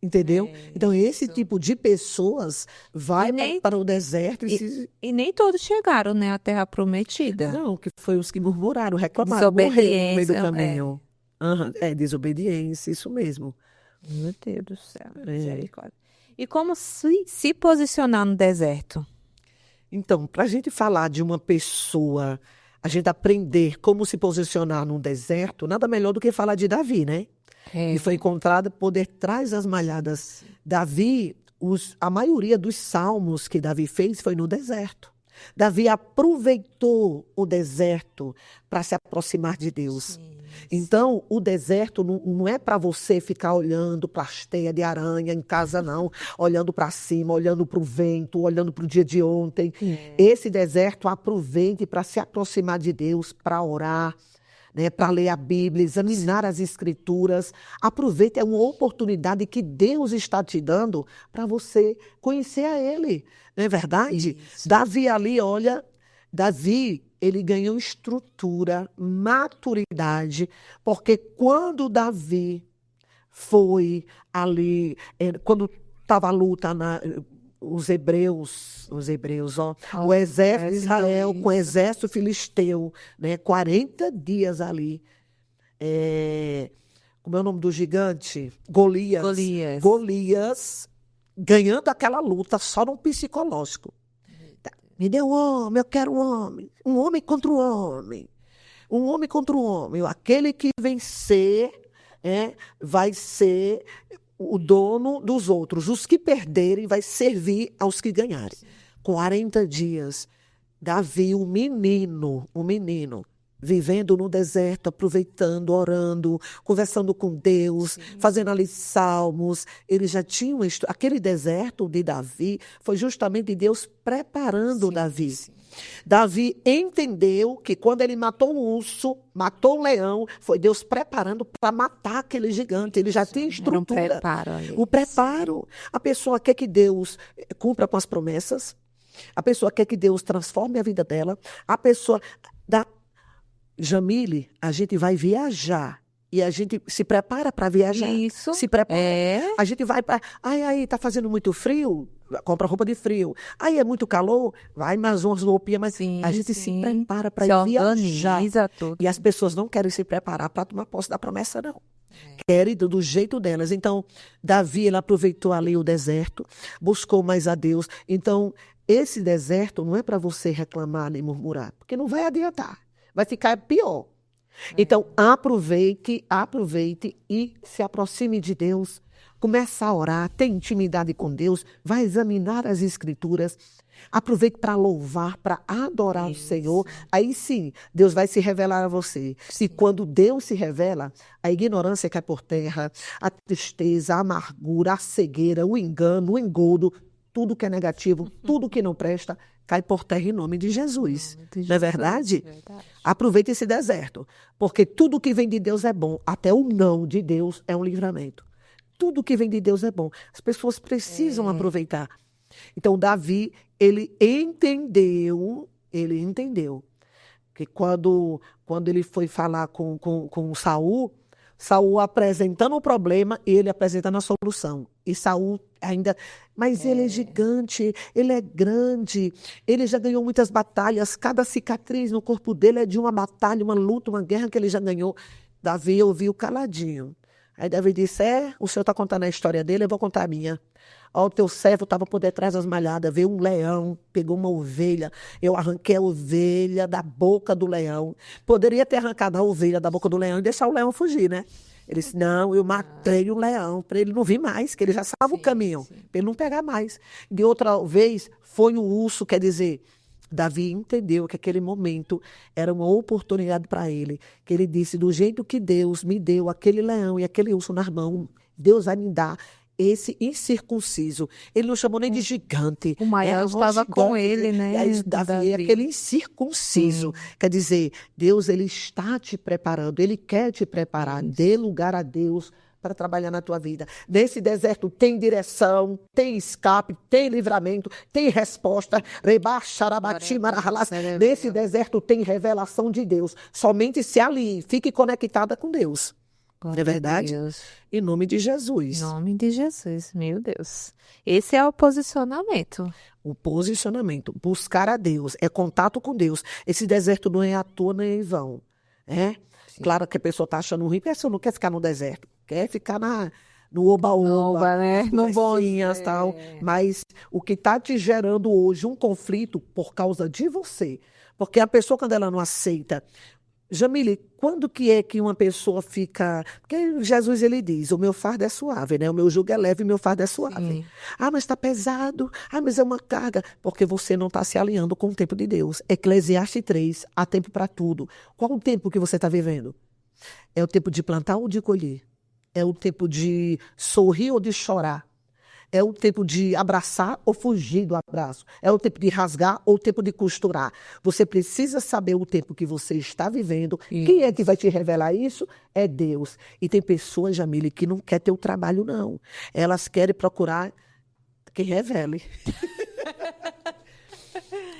Entendeu? Então, esse tipo de pessoas vai para o deserto e nem todos chegaram, né, à Terra Prometida. Não, que foi os que murmuraram, reclamaram, morreram no meio do caminho. Desobediência, isso mesmo. Meu Deus do céu, misericórdia. E como se posicionar no deserto? Então, para a gente falar de uma pessoa, a gente aprender como se posicionar num deserto, nada melhor do que falar de Davi, né? E foi encontrado por detrás das malhadas. Davi, a maioria dos salmos que Davi fez foi no deserto. Davi aproveitou o deserto para se aproximar de Deus. Sim. Então, o deserto não é para você ficar olhando para as teias de aranha em casa, não. Olhando para cima, olhando para o vento, olhando para o dia de ontem. Esse deserto aproveite para se aproximar de Deus, para orar, né, para ler a Bíblia, examinar as Escrituras. Aproveite, é uma oportunidade que Deus está te dando para você conhecer a Ele. Não é verdade? Isso. Davi ali, olha, ele ganhou estrutura, maturidade, porque quando Davi foi ali, quando estava a luta os hebreus, o exército de Israel com o exército filisteu, né, 40 dias ali. Como é o nome do gigante? Golias, ganhando aquela luta só no psicológico. Me dê um homem, eu quero um homem contra um homem. Um homem contra um homem. Aquele que vencer vai ser o dono dos outros. Os que perderem vai servir aos que ganharem. 40 dias, Davi, um menino, vivendo no deserto, aproveitando, orando, conversando com Deus, fazendo ali salmos. Ele já tinha aquele deserto de Davi, foi justamente Deus preparando Davi. Davi entendeu que quando ele matou um urso, matou um leão, foi Deus preparando para matar aquele gigante. Ele já tinha estrutura. O preparo. A pessoa quer que Deus cumpra com as promessas. A pessoa quer que Deus transforme a vida dela. A pessoa... Jamile, a gente vai viajar. E a gente se prepara para viajar. Isso. Se prepara. A gente vai para... Aí, tá fazendo muito frio? Compra roupa de frio. Aí é muito calor? Vai mais umas roupinhas, mas a gente se prepara para viajar. Tudo. E as pessoas não querem se preparar para tomar posse da promessa, não. Querem do jeito delas. Então, Davi, ele aproveitou ali o deserto, buscou mais a Deus. Então, esse deserto não é para você reclamar nem murmurar, porque não vai adiantar. Vai ficar pior. Então, aproveite e se aproxime de Deus. Comece a orar, tenha intimidade com Deus, vai examinar as Escrituras. Aproveite para louvar, para adorar o Senhor. Aí sim, Deus vai se revelar a você. E quando Deus se revela, a ignorância cai por terra, a tristeza, a amargura, a cegueira, o engano, o engodo, tudo que é negativo, tudo que não presta, cai por terra em nome de Jesus. Não é verdade? Aproveite esse deserto, porque tudo que vem de Deus é bom. Até o não de Deus é um livramento. Tudo que vem de Deus é bom. As pessoas precisam aproveitar. Então, Davi, ele entendeu que quando ele foi falar com Saul, Saul apresentando o problema e ele apresentando a solução. E Saul ainda... Mas ele é gigante, ele é grande, ele já ganhou muitas batalhas, cada cicatriz no corpo dele é de uma batalha, uma luta, uma guerra que ele já ganhou. Davi ouviu caladinho. Aí Davi disse, o senhor está contando a história dele, eu vou contar a minha. Ó, o teu servo estava por detrás das malhadas, veio um leão, pegou uma ovelha, eu arranquei a ovelha da boca do leão. Poderia ter arrancado a ovelha da boca do leão e deixar o leão fugir, né? Ele disse, não, eu matei o leão, para ele não vir mais, que ele já sabe o caminho, para ele não pegar mais. De outra vez, foi o urso, quer dizer... Davi entendeu que aquele momento era uma oportunidade para ele, que ele disse, do jeito que Deus me deu aquele leão e aquele urso nas mãos, Deus vai me dar esse incircunciso. Ele não chamou nem de gigante. O maior estava com ele, né? Davi é aquele incircunciso. Quer dizer, Deus, ele está te preparando, ele quer te preparar. Dê lugar a Deus para trabalhar na tua vida. Nesse deserto tem direção, tem escape, tem livramento, tem resposta. Nesse deserto tem revelação de Deus. Somente se alinhe, fique conectada com Deus. Não é verdade? Em nome de Jesus. Em nome de Jesus, meu Deus. Esse é o posicionamento. O posicionamento, buscar a Deus, é contato com Deus. Esse deserto não é à toa nem em vão. Claro que a pessoa está achando ruim, porque a pessoa não quer ficar no deserto. Quer ficar no oba-oba, né? No boinhas, tal. Mas o que está te gerando hoje um conflito por causa de você. Porque a pessoa, quando ela não aceita... Jamile, quando que é que uma pessoa fica... Porque Jesus, ele diz, o meu fardo é suave, né? O meu jugo é leve e o meu fardo é suave. Sim. Mas está pesado. Mas é uma carga. Porque você não está se alinhando com o tempo de Deus. Eclesiastes 3, há tempo para tudo. Qual o tempo que você está vivendo? É o tempo de plantar ou de colher? É o tempo de sorrir ou de chorar? É o tempo de abraçar ou fugir do abraço? É o tempo de rasgar ou o tempo de costurar? Você precisa saber o tempo que você está vivendo. Isso. Quem é que vai te revelar isso? É Deus. E tem pessoas, Jamile, que não querem ter o trabalho, não. Elas querem procurar quem revele.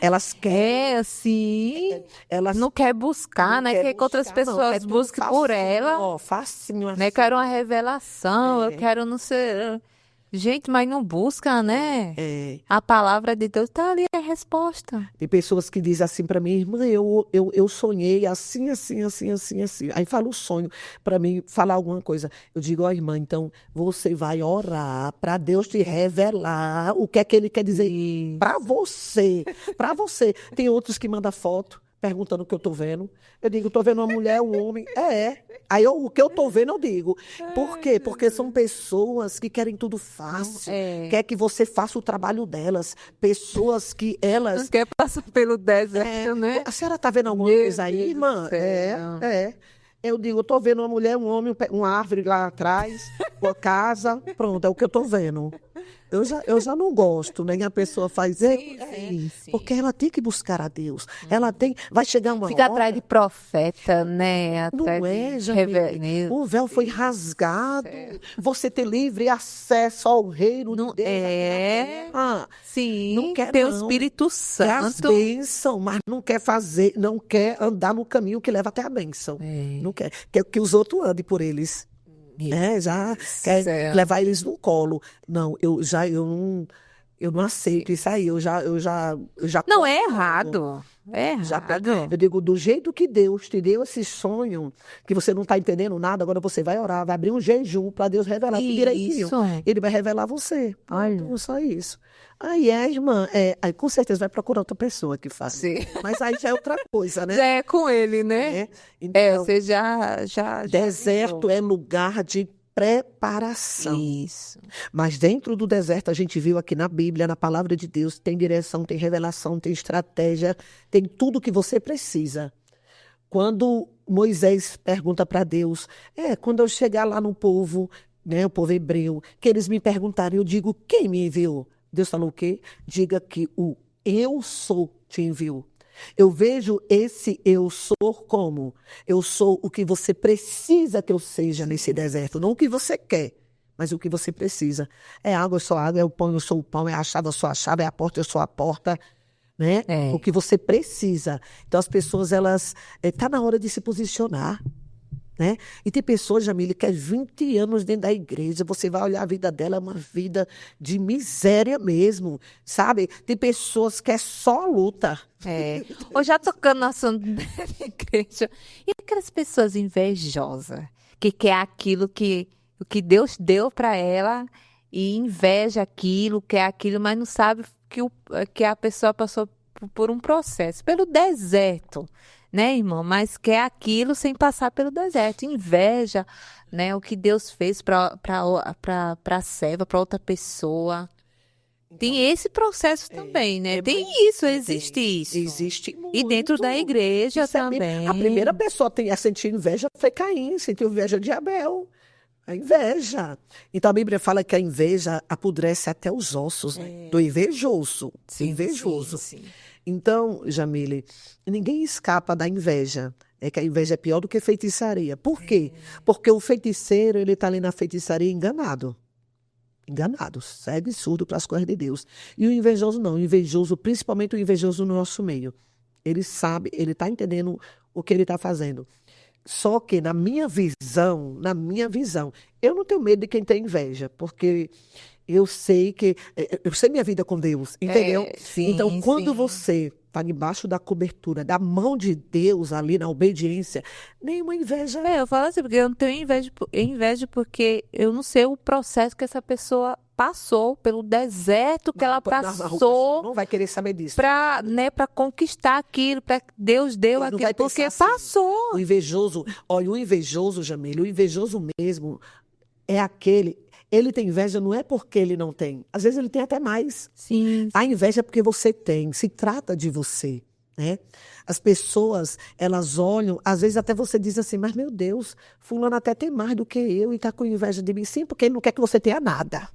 Elas querem, assim, elas não quer buscar, né? Quer que outras pessoas busquem por ela. Facinho assim. Né? Quero uma revelação, eu quero não ser... Gente, mas não busca, né? A palavra de Deus está ali, a resposta. Tem pessoas que dizem assim para mim, irmã, eu sonhei assim. Aí fala o sonho para mim, falar alguma coisa. Eu digo, irmã, então você vai orar para Deus te revelar o que é que ele quer dizer para você. Para você. Tem outros que mandam foto perguntando o que eu estou vendo. Eu digo, estou vendo uma mulher, um homem. Aí o que eu estou vendo, eu digo. Por quê? Porque são pessoas que querem tudo fácil. Quer que você faça o trabalho delas. Pessoas que elas... Não quer passar pelo deserto, né? A senhora está vendo alguma coisa aí, irmã? Eu digo, eu estou vendo uma mulher, um homem, uma árvore lá atrás, uma casa. Pronto, é o que eu estou vendo. Eu já não gosto, né? A pessoa faz sim. Porque ela tem que buscar a Deus. Ela tem, vai chegar uma Fica hora... atrás de profeta, né? Atrás não é, Jamile? O véu foi rasgado. Você tem livre acesso ao reino não de Deus. Sim, não quer, tem o não. Espírito Santo. Quer as bênçãos, mas não quer fazer, não quer andar no caminho que leva até a bênção. Não quer. Quer que os outros andem por eles. Já quer levar eles no colo. Não, eu não aceito isso aí. Eu já não é errado. É Já errado. eu digo, do jeito que Deus te deu esse sonho, que você não está entendendo nada, agora você vai orar, vai abrir um jejum para Deus revelar tudo direitinho. Isso. Ele vai revelar você. Olha. Pronto, só isso. Aí a irmã, aí com certeza vai procurar outra pessoa que faça. Sim. Mas aí já é outra coisa, né? Já é com ele, né? É. Então, Você já deserto é lugar de preparação. Isso. Mas dentro do deserto, a gente viu aqui na Bíblia, na palavra de Deus, tem direção, tem revelação, tem estratégia, tem tudo que você precisa. Quando Moisés pergunta para Deus, quando eu chegar lá no povo, né, o povo hebreu, que eles me perguntarem, eu digo, quem me enviou? Deus falou o quê? Diga que o eu sou te enviou. Eu vejo esse eu sou como? Eu sou o que você precisa que eu seja nesse deserto, não o que você quer, mas o que você precisa. É água, eu sou água, é o pão, eu sou o pão, é a chave, eu sou a chave, é a porta, eu sou a porta, né? É. O que você precisa. Então as pessoas, elas, tá na hora de se posicionar. Né? E tem pessoas, Jamile, que é 20 anos dentro da igreja, você vai olhar a vida dela, é uma vida de miséria mesmo, sabe? Tem pessoas que é só luta. Ou já tocando no assunto da igreja. E aquelas pessoas invejosas, que quer aquilo que o que Deus deu para ela e inveja aquilo, quer aquilo, mas não sabe que a pessoa passou por um processo, pelo deserto. Né, irmão? Mas quer aquilo sem passar pelo deserto. Inveja, né? O que Deus fez para a serva, para outra pessoa. Então, tem esse processo também, né? Tem isso, existe isso. Existe muito. E dentro da igreja Isso também. A primeira pessoa a sentir inveja foi Caim, sentiu inveja de Abel. A inveja. Então a Bíblia fala que a inveja apodrece até os ossos, né? Do invejoso. Sim, invejoso. sim. Então, Jamile, ninguém escapa da inveja. É que a inveja é pior do que feitiçaria. Por quê? Porque o feiticeiro, ele está ali na feitiçaria enganado. Enganado, segue surdo para as coisas de Deus. E o invejoso não. O invejoso, principalmente o invejoso no nosso meio. Ele sabe, ele está entendendo o que ele está fazendo. Só que na minha visão, eu não tenho medo de quem tem inveja, porque eu sei minha vida com Deus, entendeu? Sim, então, quando sim. você está debaixo da cobertura, da mão de Deus ali na obediência, nenhuma inveja. Eu falo assim, porque eu não tenho inveja porque eu não sei o processo que essa pessoa passou, pelo deserto que ela passou. Não vai querer saber disso. Para conquistar aquilo, para Deus deu Ele não aquilo, vai porque pensar assim. passou. O invejoso, olha, o invejoso, Jamile, o invejoso mesmo é aquele. Ele tem inveja não é porque ele não tem. Às vezes ele tem até mais. Sim. A inveja é porque você tem. Se trata de você, né? As pessoas, elas olham, às vezes até você diz assim, mas meu Deus, fulano até tem mais do que eu e está com inveja de mim. Sim, porque ele não quer que você tenha nada.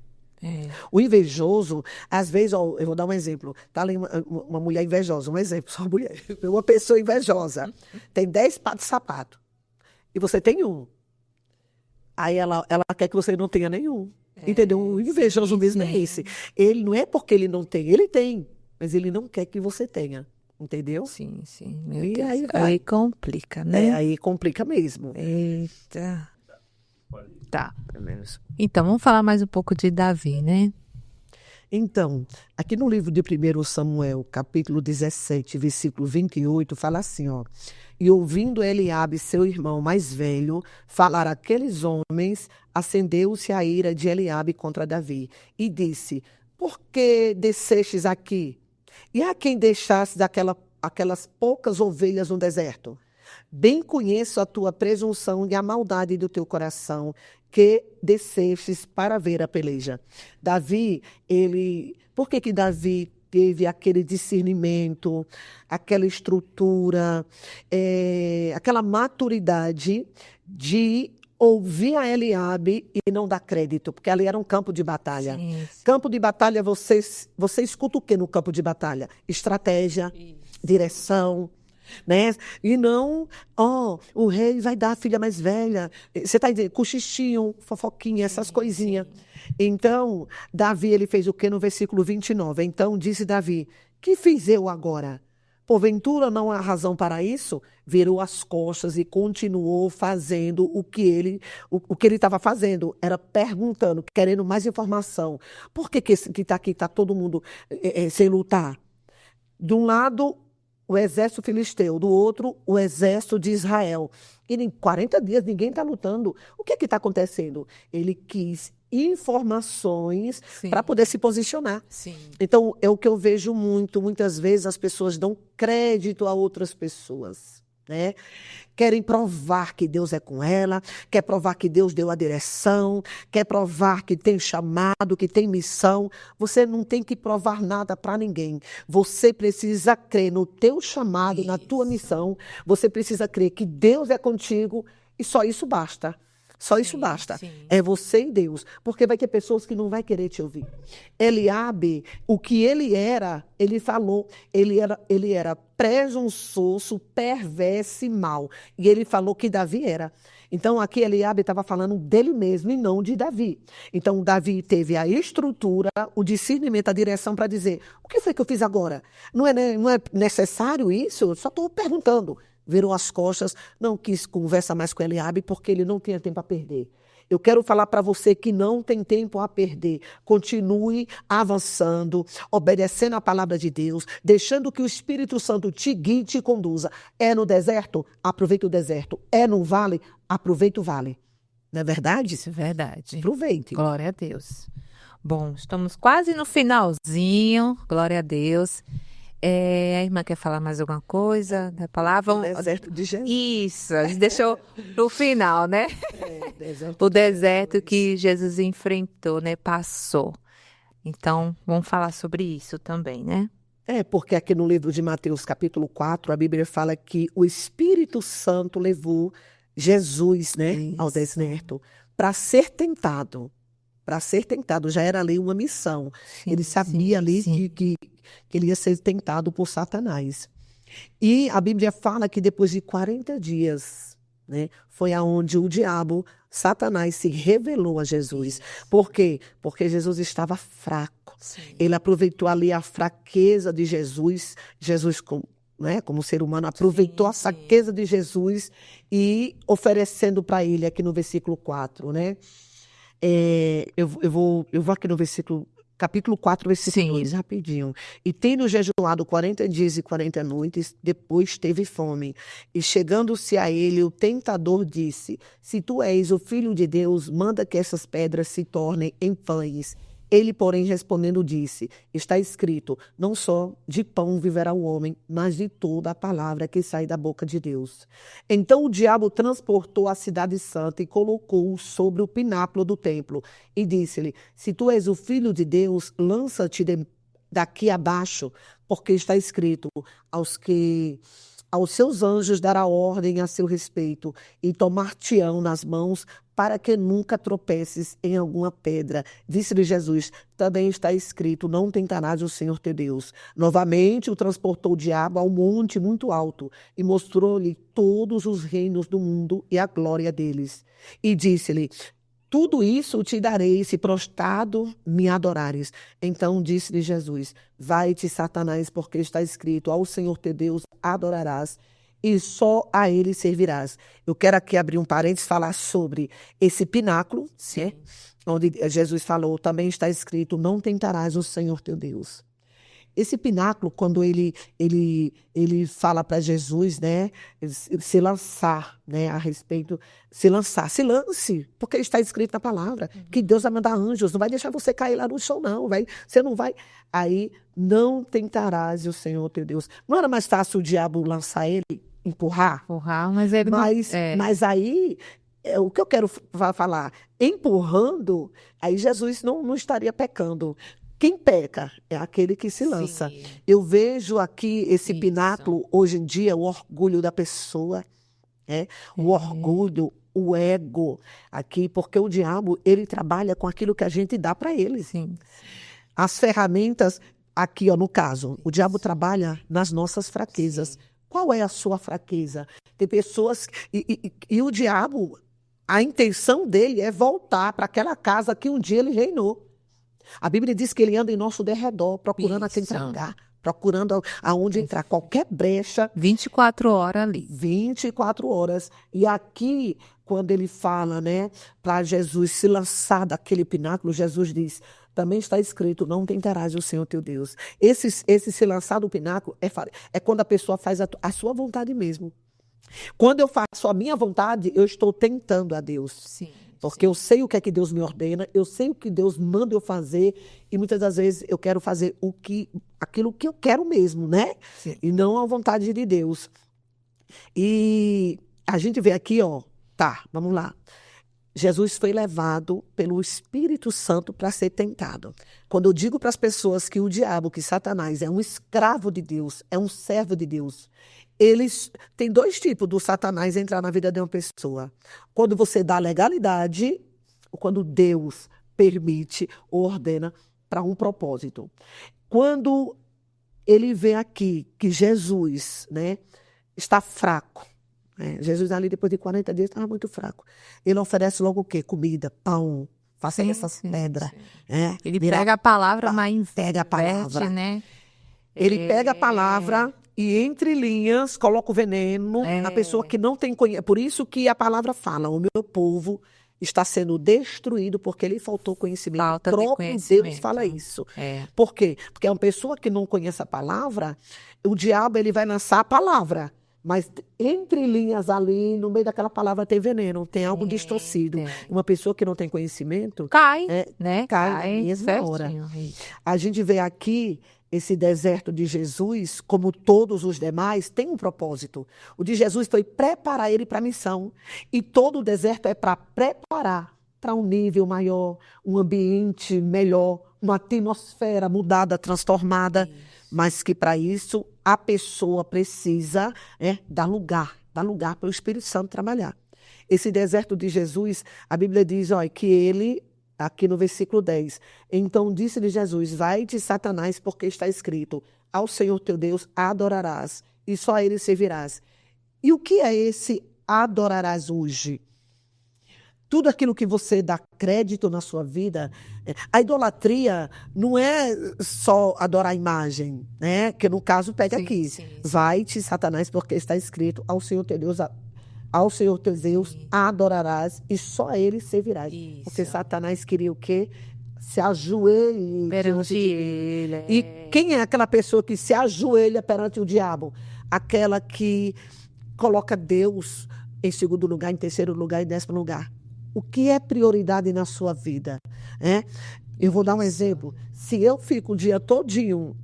O invejoso, às vezes, ó, eu vou dar um exemplo. Está ali uma mulher invejosa, um exemplo, só uma mulher. Uma pessoa invejosa. Tem 10 pares de sapato. E você tem um. Aí ela quer que você não tenha nenhum. Entendeu? O invejoso mesmo é esse. Ele não é porque ele não tem, ele tem. Mas ele não quer que você tenha. Entendeu? Sim, sim. Meu E Deus. aí Aí complica, né? aí complica mesmo. Eita. Tá. Então, vamos falar mais um pouco de Davi, né? Então, aqui no livro de 1 Samuel, capítulo 17, versículo 28, fala assim, ó. E ouvindo Eliabe, seu irmão mais velho, falar aqueles homens, acendeu-se a ira de Eliabe contra Davi. E disse, por que descestes aqui? E a quem deixastes aquelas poucas ovelhas no deserto? Bem conheço a tua presunção e a maldade do teu coração, que descestes para ver a peleja. Davi, por que Davi teve aquele discernimento, aquela estrutura, aquela maturidade de ouvir a Eliabe e não dar crédito, porque ali era um campo de batalha. Sim. Campo de batalha, você escuta o que no campo de batalha? Estratégia, direção, né? E não, o rei vai dar a filha mais velha. Você está entendendo? Cochichinho, fofoquinha, essas coisinhas. Então, Davi, ele fez o que no versículo 29? Então, disse Davi, que fiz eu agora? Porventura não há razão para isso? Virou as costas e continuou fazendo o que ele estava fazendo. Era perguntando, querendo mais informação. Por que está aqui, está todo mundo sem lutar? De um lado, o exército filisteu, do outro, o exército de Israel. E em 40 dias ninguém está lutando. O que é que está acontecendo? Ele quis informações Sim. para poder se posicionar. Sim. Então, é o que eu vejo muitas vezes as pessoas dão crédito a outras pessoas, né? Querem provar que Deus é com ela, quer provar que Deus deu a direção, quer provar que tem chamado, que tem missão. Você não tem que provar nada para ninguém. Você precisa crer no teu chamado, na tua missão. Você precisa crer que Deus é contigo e só isso basta. Só isso basta. Sim. É você e Deus. Porque vai ter pessoas que não vão querer te ouvir. Eliabe, o que ele era, ele falou. Ele era presunçoso, perverso e mau. E ele falou que Davi era. Então, aqui Eliabe estava falando dele mesmo e não de Davi. Então, Davi teve a estrutura, o discernimento, a direção para dizer, o que foi que eu fiz agora? Não é necessário isso? Eu só estou perguntando. Virou as costas, não quis conversar mais com Eliabe porque ele não tinha tempo a perder. Eu quero falar para você que não tem tempo a perder. Continue avançando, obedecendo a palavra de Deus, deixando que o Espírito Santo te guie e te conduza. É no deserto? Aproveita o deserto. É no vale? Aproveita o vale. Não é verdade? Isso é verdade. Aproveite. Glória a Deus. Bom, estamos quase no finalzinho. Glória a Deus. A irmã quer falar mais alguma coisa da palavra? O deserto de Jesus. Isso, a gente deixou pro final, né? O deserto que Jesus enfrentou, né? Passou. Então, vamos falar sobre isso também, né? Porque aqui no livro de Mateus, capítulo 4, a Bíblia fala que o Espírito Santo levou Jesus, né, ao deserto para ser tentado. Para ser tentado, já era ali uma missão. Sim, ele sabia que ele ia ser tentado por Satanás. E a Bíblia fala que depois de 40 dias, né, foi aonde o diabo, Satanás, se revelou a Jesus. Por quê? Porque Jesus estava fraco. Sim. Ele aproveitou ali a fraqueza de Jesus. Jesus, como ser humano, aproveitou a fraqueza de Jesus e oferecendo para ele, aqui no versículo 4, né? Eu vou aqui no capítulo 4, versículo 2, rapidinho. E tendo jejuado 40 dias e 40 noites, depois teve fome. E chegando-se a ele, o tentador disse, se tu és o Filho de Deus, manda que essas pedras se tornem em pães. Ele, porém, respondendo, disse, está escrito, não só de pão viverá o homem, mas de toda a palavra que sai da boca de Deus. Então o diabo transportou a cidade santa e colocou-o sobre o pináculo do templo. E disse-lhe, se tu és o Filho de Deus, lança-te daqui abaixo, porque está escrito, aos seus anjos dará ordem a seu respeito, e tomar-te-ão nas mãos, para que nunca tropeces em alguma pedra. Disse-lhe Jesus, também está escrito, não tentarás o Senhor teu Deus. Novamente o transportou o diabo ao monte muito alto, e mostrou-lhe todos os reinos do mundo e a glória deles. E disse-lhe, tudo isso te darei, se prostrado me adorares. Então disse-lhe Jesus, vai-te, Satanás, porque está escrito, ao Senhor teu Deus adorarás, e só a ele servirás. Eu quero aqui abrir um parênteses, falar sobre esse pináculo, né? Onde Jesus falou, também está escrito, não tentarás o Senhor teu Deus. Esse pináculo, quando ele fala para Jesus, né, se lançar, né, a respeito, se lance, porque está escrito na palavra, que Deus vai mandar anjos, não vai deixar você cair lá no chão, não, você não vai. Aí, não tentarás o Senhor teu Deus. Não era mais fácil o diabo lançar ele, empurrar, mas ele mas aí, o que eu quero falar, empurrando, aí Jesus não estaria pecando. Quem peca é aquele que se lança. Sim. Eu vejo aqui esse pináculo, hoje em dia, o orgulho da pessoa, o orgulho, o ego aqui, porque o diabo, ele trabalha com aquilo que a gente dá para ele. Sim. As ferramentas, aqui, no caso, o diabo trabalha nas nossas fraquezas. Sim. Qual é a sua fraqueza? Tem pessoas... E o diabo, a intenção dele é voltar para aquela casa que um dia ele reinou. A Bíblia diz que ele anda em nosso derredor, procurando a quem tragar, procurando aonde entrar, qualquer brecha. 24 horas ali. 24 horas. E aqui, quando ele fala, né, para Jesus se lançar daquele pináculo, Jesus diz, também está escrito, não tentarás o Senhor teu Deus. Esse se lançar do pináculo é quando a pessoa faz a sua vontade mesmo. Quando eu faço a minha vontade, eu estou tentando a Deus. Sim. Porque eu sei o que é que Deus me ordena, eu sei o que Deus manda eu fazer, e muitas das vezes eu quero fazer aquilo que eu quero mesmo, né? Sim. E não a vontade de Deus. E a gente vê aqui, vamos lá. Jesus foi levado pelo Espírito Santo para ser tentado. Quando eu digo para as pessoas que o diabo, que Satanás é um escravo de Deus, é um servo de Deus, tem dois tipos do Satanás entrar na vida de uma pessoa. Quando você dá legalidade, ou quando Deus permite ou ordena para um propósito. Quando ele vê aqui que Jesus, né, está fraco, Jesus ali depois de 40 dias estava muito fraco. Ele oferece logo o quê? Comida, pão, faça essas pedras. Ele pega a palavra, mas pega a palavra, né? Ele pega a palavra e, entre linhas, coloca o veneno na pessoa que não tem conhecimento. Por isso que a palavra fala, o meu povo está sendo destruído porque lhe faltou conhecimento. Falta o próprio de conhecimento. Deus fala isso. Por quê? Porque é uma pessoa que não conhece a palavra, o diabo ele vai lançar a palavra. Mas entre linhas ali, no meio daquela palavra tem veneno, tem algo distorcido. Uma pessoa que não tem conhecimento... Cai, né? Cai na mesma hora. A gente vê aqui esse deserto de Jesus, como todos os demais, tem um propósito. O de Jesus foi preparar ele para a missão. E todo o deserto é para preparar para um nível maior, um ambiente melhor, uma atmosfera mudada, transformada. Mas que para isso a pessoa precisa dar lugar para o Espírito Santo trabalhar. Esse deserto de Jesus, a Bíblia diz que ele, aqui no versículo 10, então disse-lhe Jesus, vai-te Satanás, porque está escrito, ao Senhor teu Deus adorarás, e só a ele servirás. E o que é esse adorarás hoje? Tudo aquilo que você dá crédito na sua vida, a idolatria não é só adorar a imagem, né? Que no caso pega aqui. Sim. Vai-te, Satanás, porque está escrito, ao Senhor teu Deus adorarás e só a ele servirás. Isso. Porque Satanás queria o quê? Se ajoelhe perante ele. E quem é aquela pessoa que se ajoelha perante o diabo? Aquela que coloca Deus em segundo lugar, em terceiro lugar e décimo lugar. O que é prioridade na sua vida? Eu vou dar um exemplo. Se eu fico o dia todinho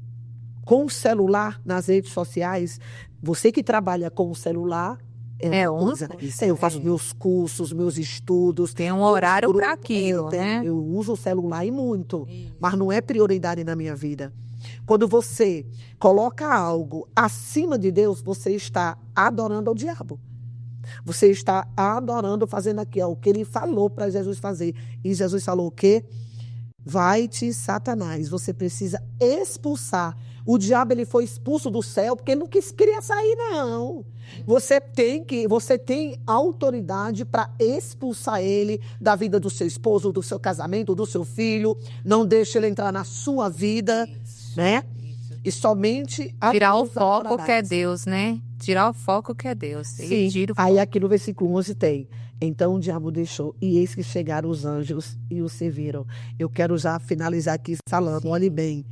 com o celular nas redes sociais, você que trabalha com o celular, eu faço meus cursos, meus estudos. Tem um horário para aquilo, né? Eu uso o celular e muito, mas não é prioridade na minha vida. Quando você coloca algo acima de Deus, você está adorando ao diabo. Você está adorando, fazendo aqui o que ele falou para Jesus fazer. E Jesus falou o quê? Vai-te, Satanás. Você precisa expulsar. O diabo ele foi expulso do céu porque ele não queria sair, não. Você tem autoridade para expulsar ele da vida do seu esposo, do seu casamento, do seu filho. Não deixe ele entrar na sua vida, né? E somente tirar o foco que é Deus, né? Tirar o foco que é Deus. Sim. Aí aqui no versículo 11 tem. Então o diabo deixou, e eis que chegaram os anjos e o serviram. Eu quero já finalizar aqui falando, olhe bem.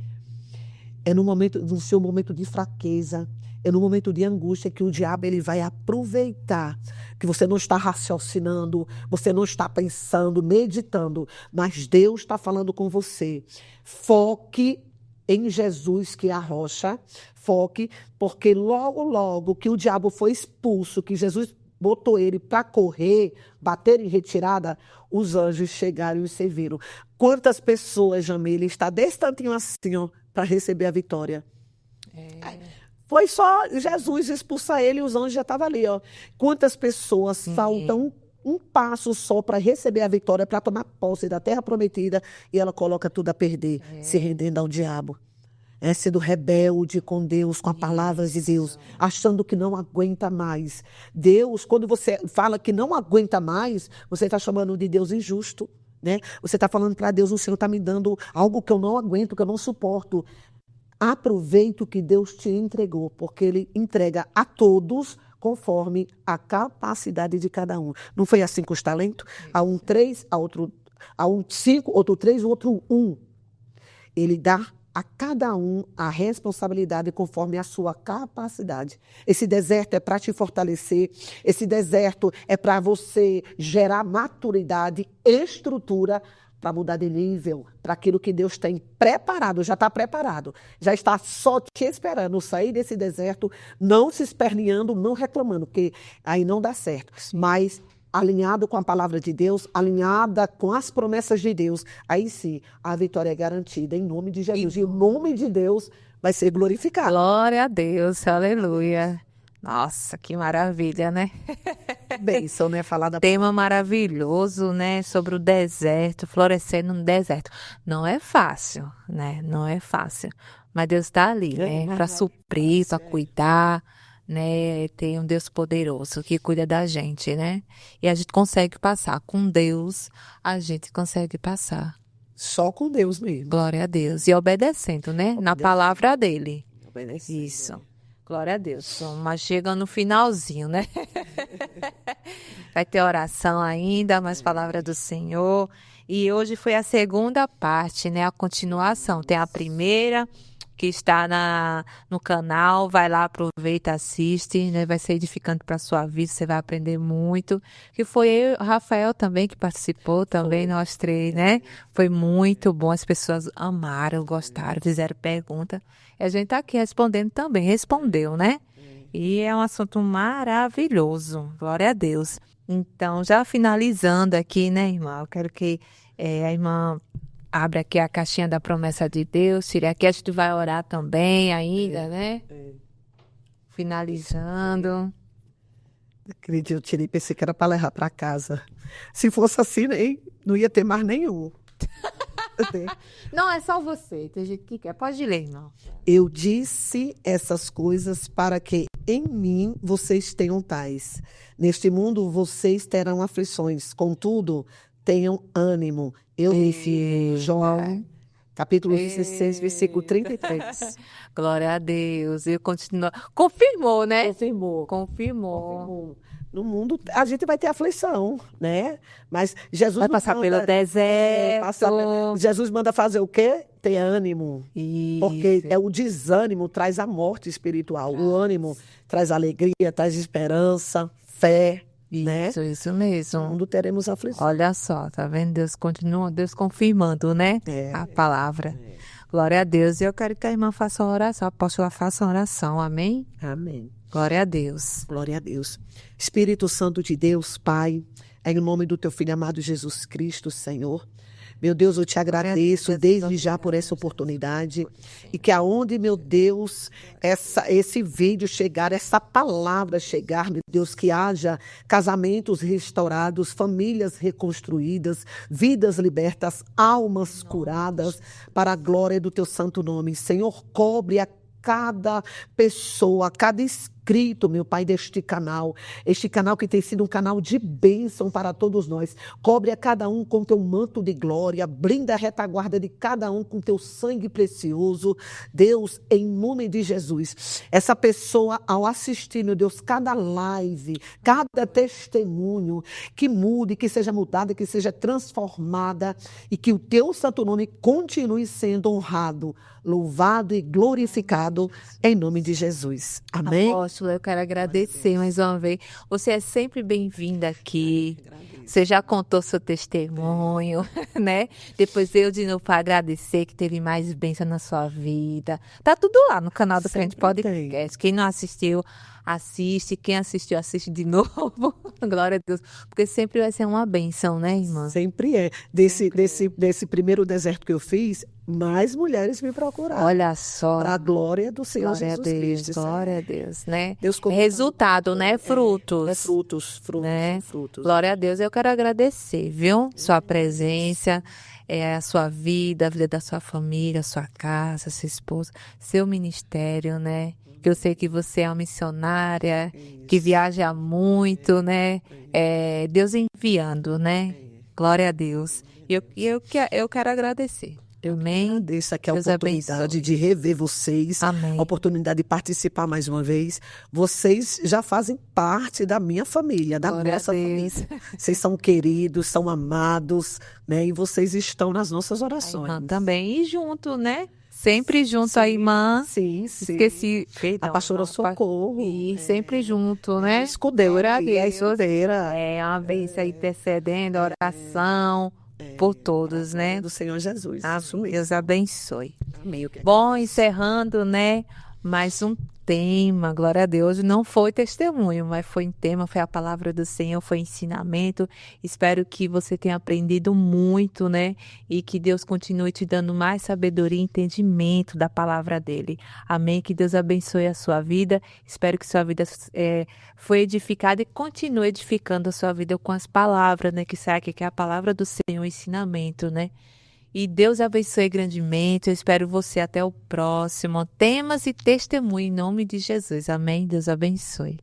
É no seu momento de fraqueza, é no momento de angústia que o diabo ele vai aproveitar que você não está raciocinando, você não está pensando, meditando, mas Deus está falando com você. Foque em Jesus, que é a rocha, foque, porque logo que o diabo foi expulso, que Jesus botou ele para correr, bater em retirada, os anjos chegaram e o serviram. Quantas pessoas, Jamile, está desse tantinho assim, para receber a vitória? Foi só Jesus expulsar ele e os anjos já estavam ali. Quantas pessoas faltam um passo só para receber a vitória, para tomar posse da terra prometida, e ela coloca tudo a perder, se rendendo ao diabo. Sendo rebelde com Deus, com a palavra de Deus, achando que não aguenta mais. Deus, quando você fala que não aguenta mais, você está chamando de Deus injusto, né? Você está falando para Deus, o Senhor está me dando algo que eu não aguento, que eu não suporto. Aproveite o que Deus te entregou, porque Ele entrega a todos conforme a capacidade de cada um. Não foi assim com os talentos? A um 3, a um 5, outro 3, o outro 1. Ele dá a cada um a responsabilidade conforme a sua capacidade. Esse deserto é para te fortalecer, esse deserto é para você gerar maturidade, estrutura, para mudar de nível, para aquilo que Deus tem preparado, já está preparado, já está só te esperando sair desse deserto, não se esperneando, não reclamando, porque aí não dá certo, mas alinhado com a palavra de Deus, alinhada com as promessas de Deus, aí sim, a vitória é garantida, em nome de Jesus, e o nome de Deus vai ser glorificado. Glória a Deus, aleluia. Nossa, que maravilha, né? Bênção, né? Falar da... Tema maravilhoso, né? Sobre o deserto, florescendo no deserto. Não é fácil, né? Não é fácil. Mas Deus está ali, né? Para suprir, para cuidar, né? Tem um Deus poderoso que cuida da gente, né? E a gente consegue passar. Com Deus, a gente consegue passar. Só com Deus mesmo. Glória a Deus. E obedecendo, né? Na palavra dele. Obedecendo. Isso. Glória a Deus. Mas chega no finalzinho, né? Vai ter oração ainda, mais palavra do Senhor. E hoje foi a segunda parte, né? A continuação. Tem a primeira, que está no canal. Vai lá, aproveita, assiste, né? Vai ser edificante para a sua vida. Você vai aprender muito. Que foi eu, o Rafael também, que participou também, nós três, né? Foi muito bom. As pessoas amaram, gostaram, fizeram pergunta. E a gente está aqui respondendo também. Respondeu, né? E é um assunto maravilhoso. Glória a Deus. Então, já finalizando aqui, né, irmã? Eu quero que a irmã abra aqui a caixinha da promessa de Deus. Tire aqui, a gente vai orar também ainda, né? Finalizando. Acredito, eu tirei, pensei que era para levar para casa. Se fosse assim, nem, não ia ter mais nenhum. Não, é só você. Tem gente que quer. Pode ler, irmão. Eu disse essas coisas para que em mim vocês tenham paz. Neste mundo vocês terão aflições. Contudo, tenham ânimo. Eu disse, João, capítulo 16, versículo 33. Glória a Deus. E continua. Confirmou, né? Confirmou. No mundo, a gente vai ter aflição, né? Mas Jesus vai passar pelo deserto. Jesus manda fazer o quê? Ter ânimo. Isso. Porque o desânimo traz a morte espiritual. O ânimo traz alegria, traz esperança, fé. Isso, né? Isso mesmo. No mundo teremos aflição. Olha só, tá vendo? Deus continua, Deus confirmando, né? A palavra. Glória a Deus. E eu quero que a irmã faça uma oração, a apóstola faça uma oração. Amém? Amém. Glória a Deus. Glória a Deus. Espírito Santo de Deus, Pai, é em nome do teu Filho amado Jesus Cristo, Senhor. Meu Deus, eu te agradeço desde já por essa oportunidade e que aonde, meu Deus, esse vídeo chegar, essa palavra chegar, meu Deus, que haja casamentos restaurados, famílias reconstruídas, vidas libertas, almas curadas, para a glória do teu santo nome. Senhor, cobre a cada pessoa, cada inscrito, meu Pai, deste canal. Este canal que tem sido um canal de bênção para todos nós. Cobre a cada um com teu manto de glória. Blinda a retaguarda de cada um com teu sangue precioso. Deus, em nome de Jesus. Essa pessoa, ao assistir, meu Deus, cada live, cada testemunho, que mude, que seja mudada, que seja transformada e que o teu santo nome continue sendo honrado, louvado e glorificado em nome de Jesus. Amém? Apóstolo, eu quero agradecer mais uma vez. Você é sempre bem-vinda aqui. Você já contou seu testemunho, né? Depois eu de novo para agradecer que teve mais bênção na sua vida. Tá tudo lá no canal do Crente Podcast. Quem não assistiu, assiste. Quem assistiu, assiste de novo. Glória a Deus. Porque sempre vai ser uma bênção, né, irmã? Sempre é. Desse primeiro deserto que eu fiz, mais mulheres me procuraram. Olha só. Para a glória do Senhor glória Jesus a Deus, Cristo. Glória a Deus, né? Deus resultado, né? Frutos. Frutos. Né? Frutos. Glória a Deus. Eu quero agradecer, viu? Sua presença, a sua vida, a vida da sua família, sua casa, sua esposa, seu ministério, né? Que eu sei que você é uma missionária, que viaja muito, né? Deus enviando, né? Glória a Deus. E eu quero agradecer. Eu Amém. agradeço aqui a Deus oportunidade abençoe. de rever vocês, Amém. a oportunidade de participar mais uma vez. Vocês já fazem parte da minha família, da Glória a nossa Deus. família. Vocês são queridos, são amados, né? E vocês estão nas nossas A orações. irmã também. E junto, né? Sempre junto Sim, a irmã. sim, sim. Esqueci. A Perdão. pastora Socorro. E sempre junto, né? Escudeira, Glória a e a Deus. escudeira É uma bênção intercedendo, oração por todos, né? do Senhor Jesus. Isso mesmo. Deus abençoe. Amém. Bom, encerrando, né? Mais um tema, glória a Deus. Não foi testemunho, mas foi um tema, foi a palavra do Senhor, foi ensinamento. Espero que você tenha aprendido muito, né? E que Deus continue te dando mais sabedoria e entendimento da palavra dele. Amém? Que Deus abençoe a sua vida. Espero que sua vida foi edificada e continue edificando a sua vida com as palavras, né? Que sai aqui, que é a palavra do Senhor, o ensinamento, né? E Deus abençoe grandemente. Eu espero você até o próximo. Temas e testemunho em nome de Jesus. Amém. Deus abençoe.